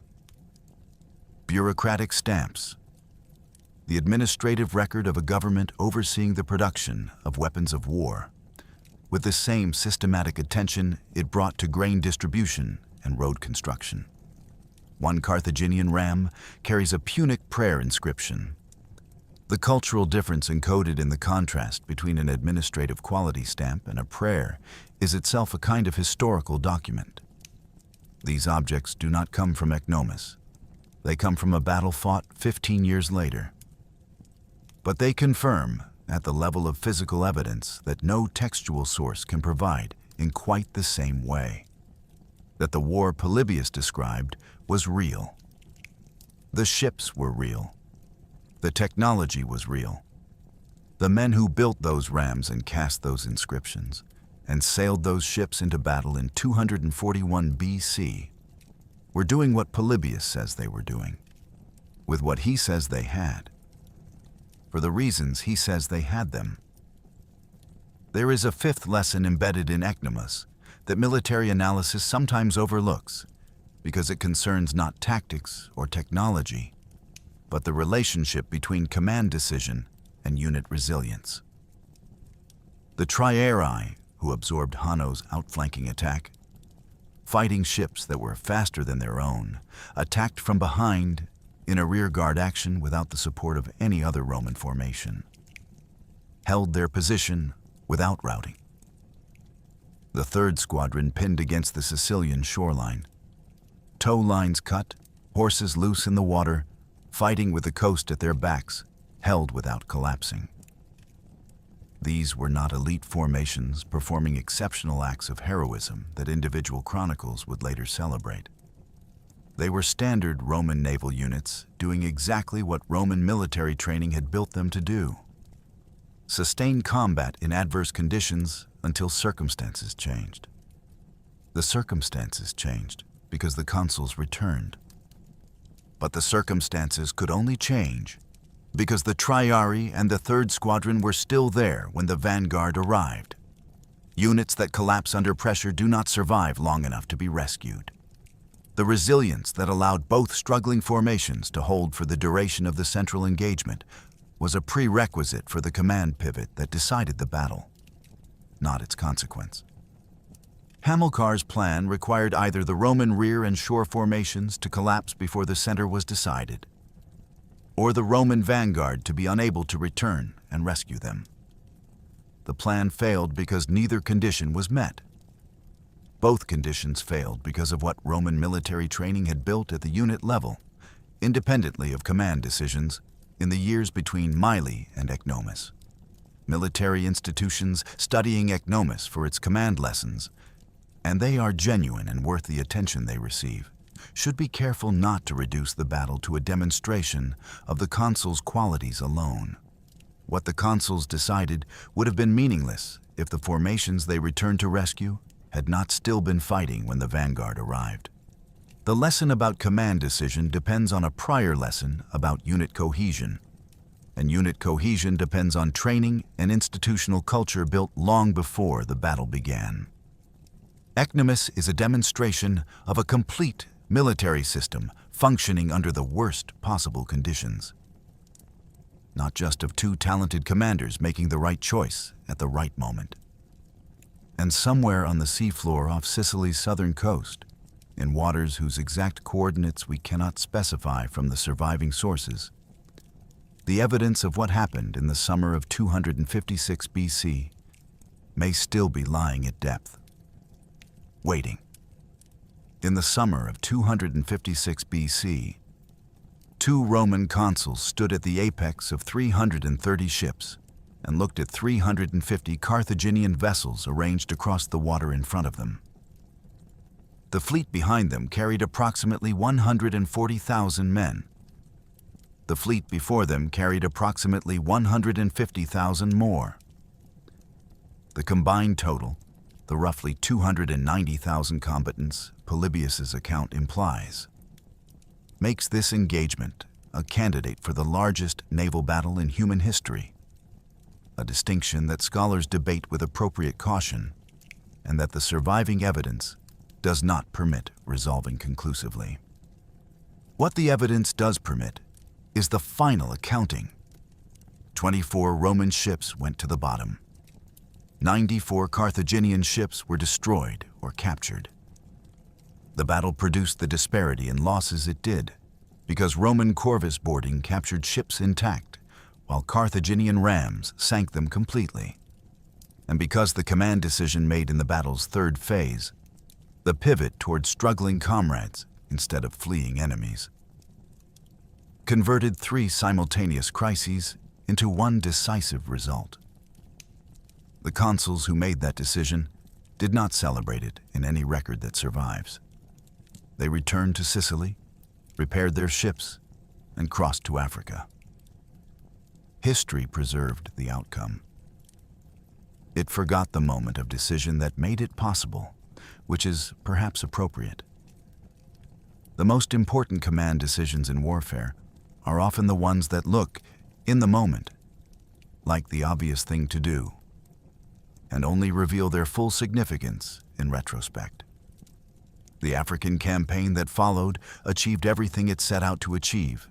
Bureaucratic stamps, the administrative record of a government overseeing the production of weapons of war, with the same systematic attention it brought to grain distribution and road construction. One Carthaginian ram carries a Punic prayer inscription. The cultural difference encoded in the contrast between an administrative quality stamp and a prayer is itself a kind of historical document. These objects do not come from Ecnomus. They come from a battle fought 15 years later. But they confirm, at the level of physical evidence that no textual source can provide in quite the same way, that the war Polybius described was real. The ships were real. The technology was real. The men who built those rams and cast those inscriptions and sailed those ships into battle in 241 BC were doing what Polybius says they were doing, with what he says they had, for the reasons he says they had them. There is a 5th lesson embedded in Ecnomus that military analysis sometimes overlooks because it concerns not tactics or technology, but the relationship between command decision and unit resilience. The Triarii, who absorbed Hanno's outflanking attack, fighting ships that were faster than their own, attacked from behind in a rearguard action without the support of any other Roman formation, held their position without routing. The 3rd squadron pinned against the Sicilian shoreline, tow lines cut, horses loose in the water, fighting with the coast at their backs, held without collapsing. These were not elite formations performing exceptional acts of heroism that individual chronicles would later celebrate. They were standard Roman naval units doing exactly what Roman military training had built them to do: sustain combat in adverse conditions until circumstances changed. The circumstances changed because the consuls returned. But the circumstances could only change because the Triarii and the 3rd Squadron were still there when the vanguard arrived. Units that collapse under pressure do not survive long enough to be rescued. The resilience that allowed both struggling formations to hold for the duration of the central engagement was a prerequisite for the command pivot that decided the battle, not its consequence. Hamilcar's plan required either the Roman rear and shore formations to collapse before the center was decided, or the Roman vanguard to be unable to return and rescue them. The plan failed because neither condition was met. Both conditions failed because of what Roman military training had built at the unit level, independently of command decisions, in the years between Mylae and Ecnomus. Military institutions studying Ecnomus for its command lessons, and they are genuine and worth the attention they receive, should be careful not to reduce the battle to a demonstration of the consuls' qualities alone. What the consuls decided would have been meaningless if the formations they returned to rescue had not still been fighting when the vanguard arrived. The lesson about command decision depends on a prior lesson about unit cohesion, and unit cohesion depends on training and institutional culture built long before the battle began. Ecnomus is a demonstration of a complete military system functioning under the worst possible conditions, not just of two talented commanders making the right choice at the right moment. And somewhere on the seafloor off Sicily's southern coast, in waters whose exact coordinates we cannot specify from the surviving sources, the evidence of what happened in the summer of 256 BC may still be lying at depth, waiting. In the summer of 256 BC, two Roman consuls stood at the apex of 330 ships and looked at 350 Carthaginian vessels arranged across the water in front of them. The fleet behind them carried approximately 140,000 men. The fleet before them carried approximately 150,000 more. The combined total, the roughly 290,000 combatants Polybius's account implies, makes this engagement a candidate for the largest naval battle in human history, a distinction that scholars debate with appropriate caution, and that the surviving evidence does not permit resolving conclusively. What the evidence does permit is the final accounting. 24 Roman ships went to the bottom. 94 Carthaginian ships were destroyed or captured. The battle produced the disparity in losses it did, because Roman Corvus boarding captured ships intact, while Carthaginian rams sank them completely. And because the command decision made in the battle's third phase, the pivot toward struggling comrades instead of fleeing enemies, converted 3 simultaneous crises into one decisive result. The consuls who made that decision did not celebrate it in any record that survives. They returned to Sicily, repaired their ships, and crossed to Africa. History preserved the outcome. It forgot the moment of decision that made it possible, which is perhaps appropriate. The most important command decisions in warfare are often the ones that look, in the moment, like the obvious thing to do, and only reveal their full significance in retrospect. The African campaign that followed achieved everything it set out to achieve,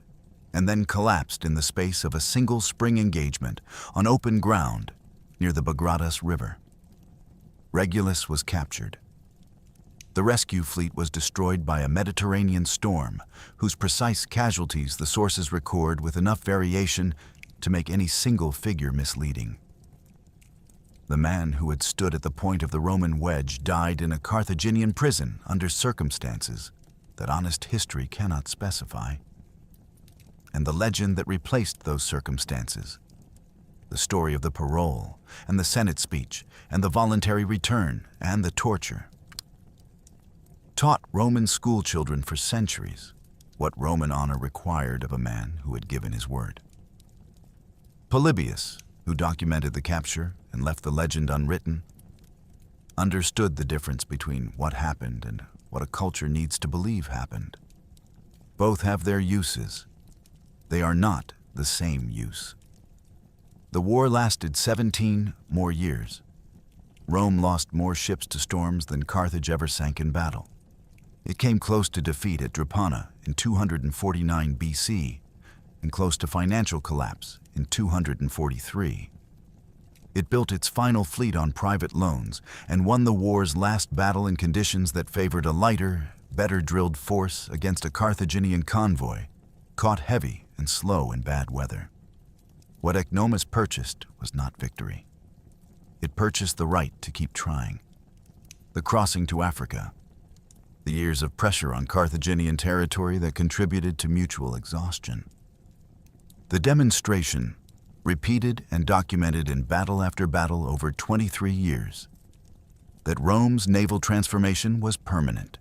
and then collapsed in the space of a single spring engagement on open ground near the Bagradas River. Regulus was captured. The rescue fleet was destroyed by a Mediterranean storm, whose precise casualties the sources record with enough variation to make any single figure misleading. The man who had stood at the point of the Roman wedge died in a Carthaginian prison under circumstances that honest history cannot specify. And the legend that replaced those circumstances, the story of the parole and the Senate speech and the voluntary return and the torture, taught Roman schoolchildren for centuries what Roman honor required of a man who had given his word. Polybius, who documented the capture and left the legend unwritten, understood the difference between what happened and what a culture needs to believe happened. Both have their uses. They are not the same use. The war lasted 17 more years. Rome lost more ships to storms than Carthage ever sank in battle. It came close to defeat at Drepana in 249 BC and close to financial collapse in 243. It built its final fleet on private loans and won the war's last battle in conditions that favored a lighter, better drilled force against a Carthaginian convoy, caught heavy and slow in bad weather. What Ecnomus purchased was not victory. It purchased the right to keep trying. The crossing to Africa, the years of pressure on Carthaginian territory that contributed to mutual exhaustion. The demonstration, repeated and documented in battle after battle over 23 years, that Rome's naval transformation was permanent.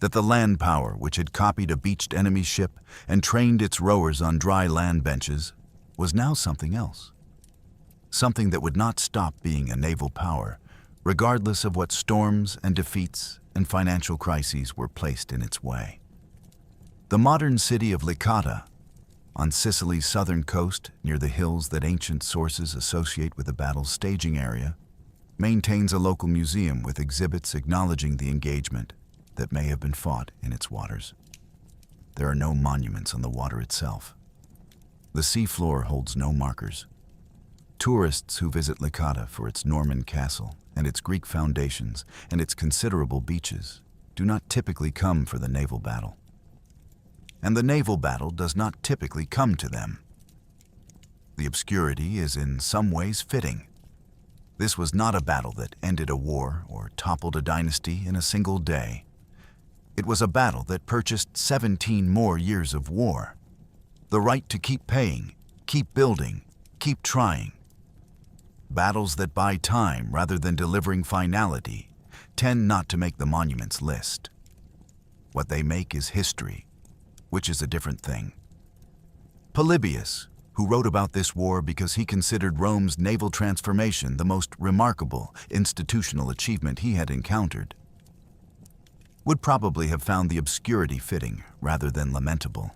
That the land power which had copied a beached enemy ship and trained its rowers on dry land benches was now something else. Something that would not stop being a naval power, regardless of what storms and defeats and financial crises were placed in its way. The modern city of Leyte, on Sicily's southern coast near the hills that ancient sources associate with the battle's staging area, maintains a local museum with exhibits acknowledging the engagement that may have been fought in its waters. There are no monuments on the water itself. The seafloor holds no markers. Tourists who visit Leyte for its Norman castle and its Greek foundations and its considerable beaches do not typically come for the naval battle. And the naval battle does not typically come to them. The obscurity is in some ways fitting. This was not a battle that ended a war or toppled a dynasty in a single day. It was a battle that purchased 17 more years of war. The right to keep paying, keep building, keep trying. Battles that buy time rather than delivering finality tend not to make the monuments list. What they make is history, which is a different thing. Polybius, who wrote about this war because he considered Rome's naval transformation the most remarkable institutional achievement he had encountered, would probably have found the obscurity fitting rather than lamentable.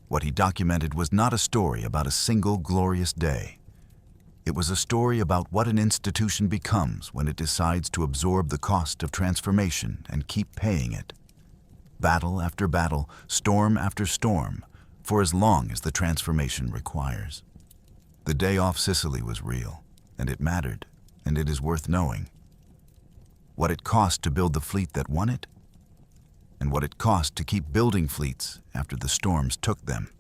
What he documented was not a story about a single glorious day. It was a story about what an institution becomes when it decides to absorb the cost of transformation and keep paying it. Battle after battle, storm after storm, for as long as the transformation requires. The day off Sicily was real, and it mattered, and it is worth knowing. What it cost to build the fleet that won it, and what it cost to keep building fleets after the storms took them,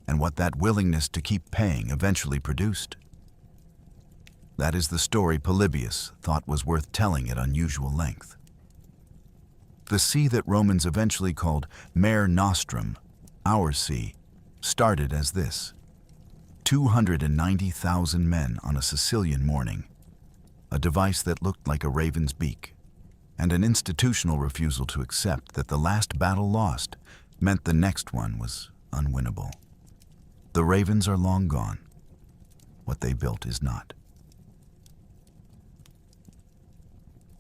and what that willingness to keep paying eventually produced. That is the story Polybius thought was worth telling at unusual length. The sea that Romans eventually called Mare Nostrum, our sea, started as this: 290,000 men on a Sicilian morning, a device that looked like a raven's beak, and an institutional refusal to accept that the last battle lost meant the next one was unwinnable. The ravens are long gone. What they built is not.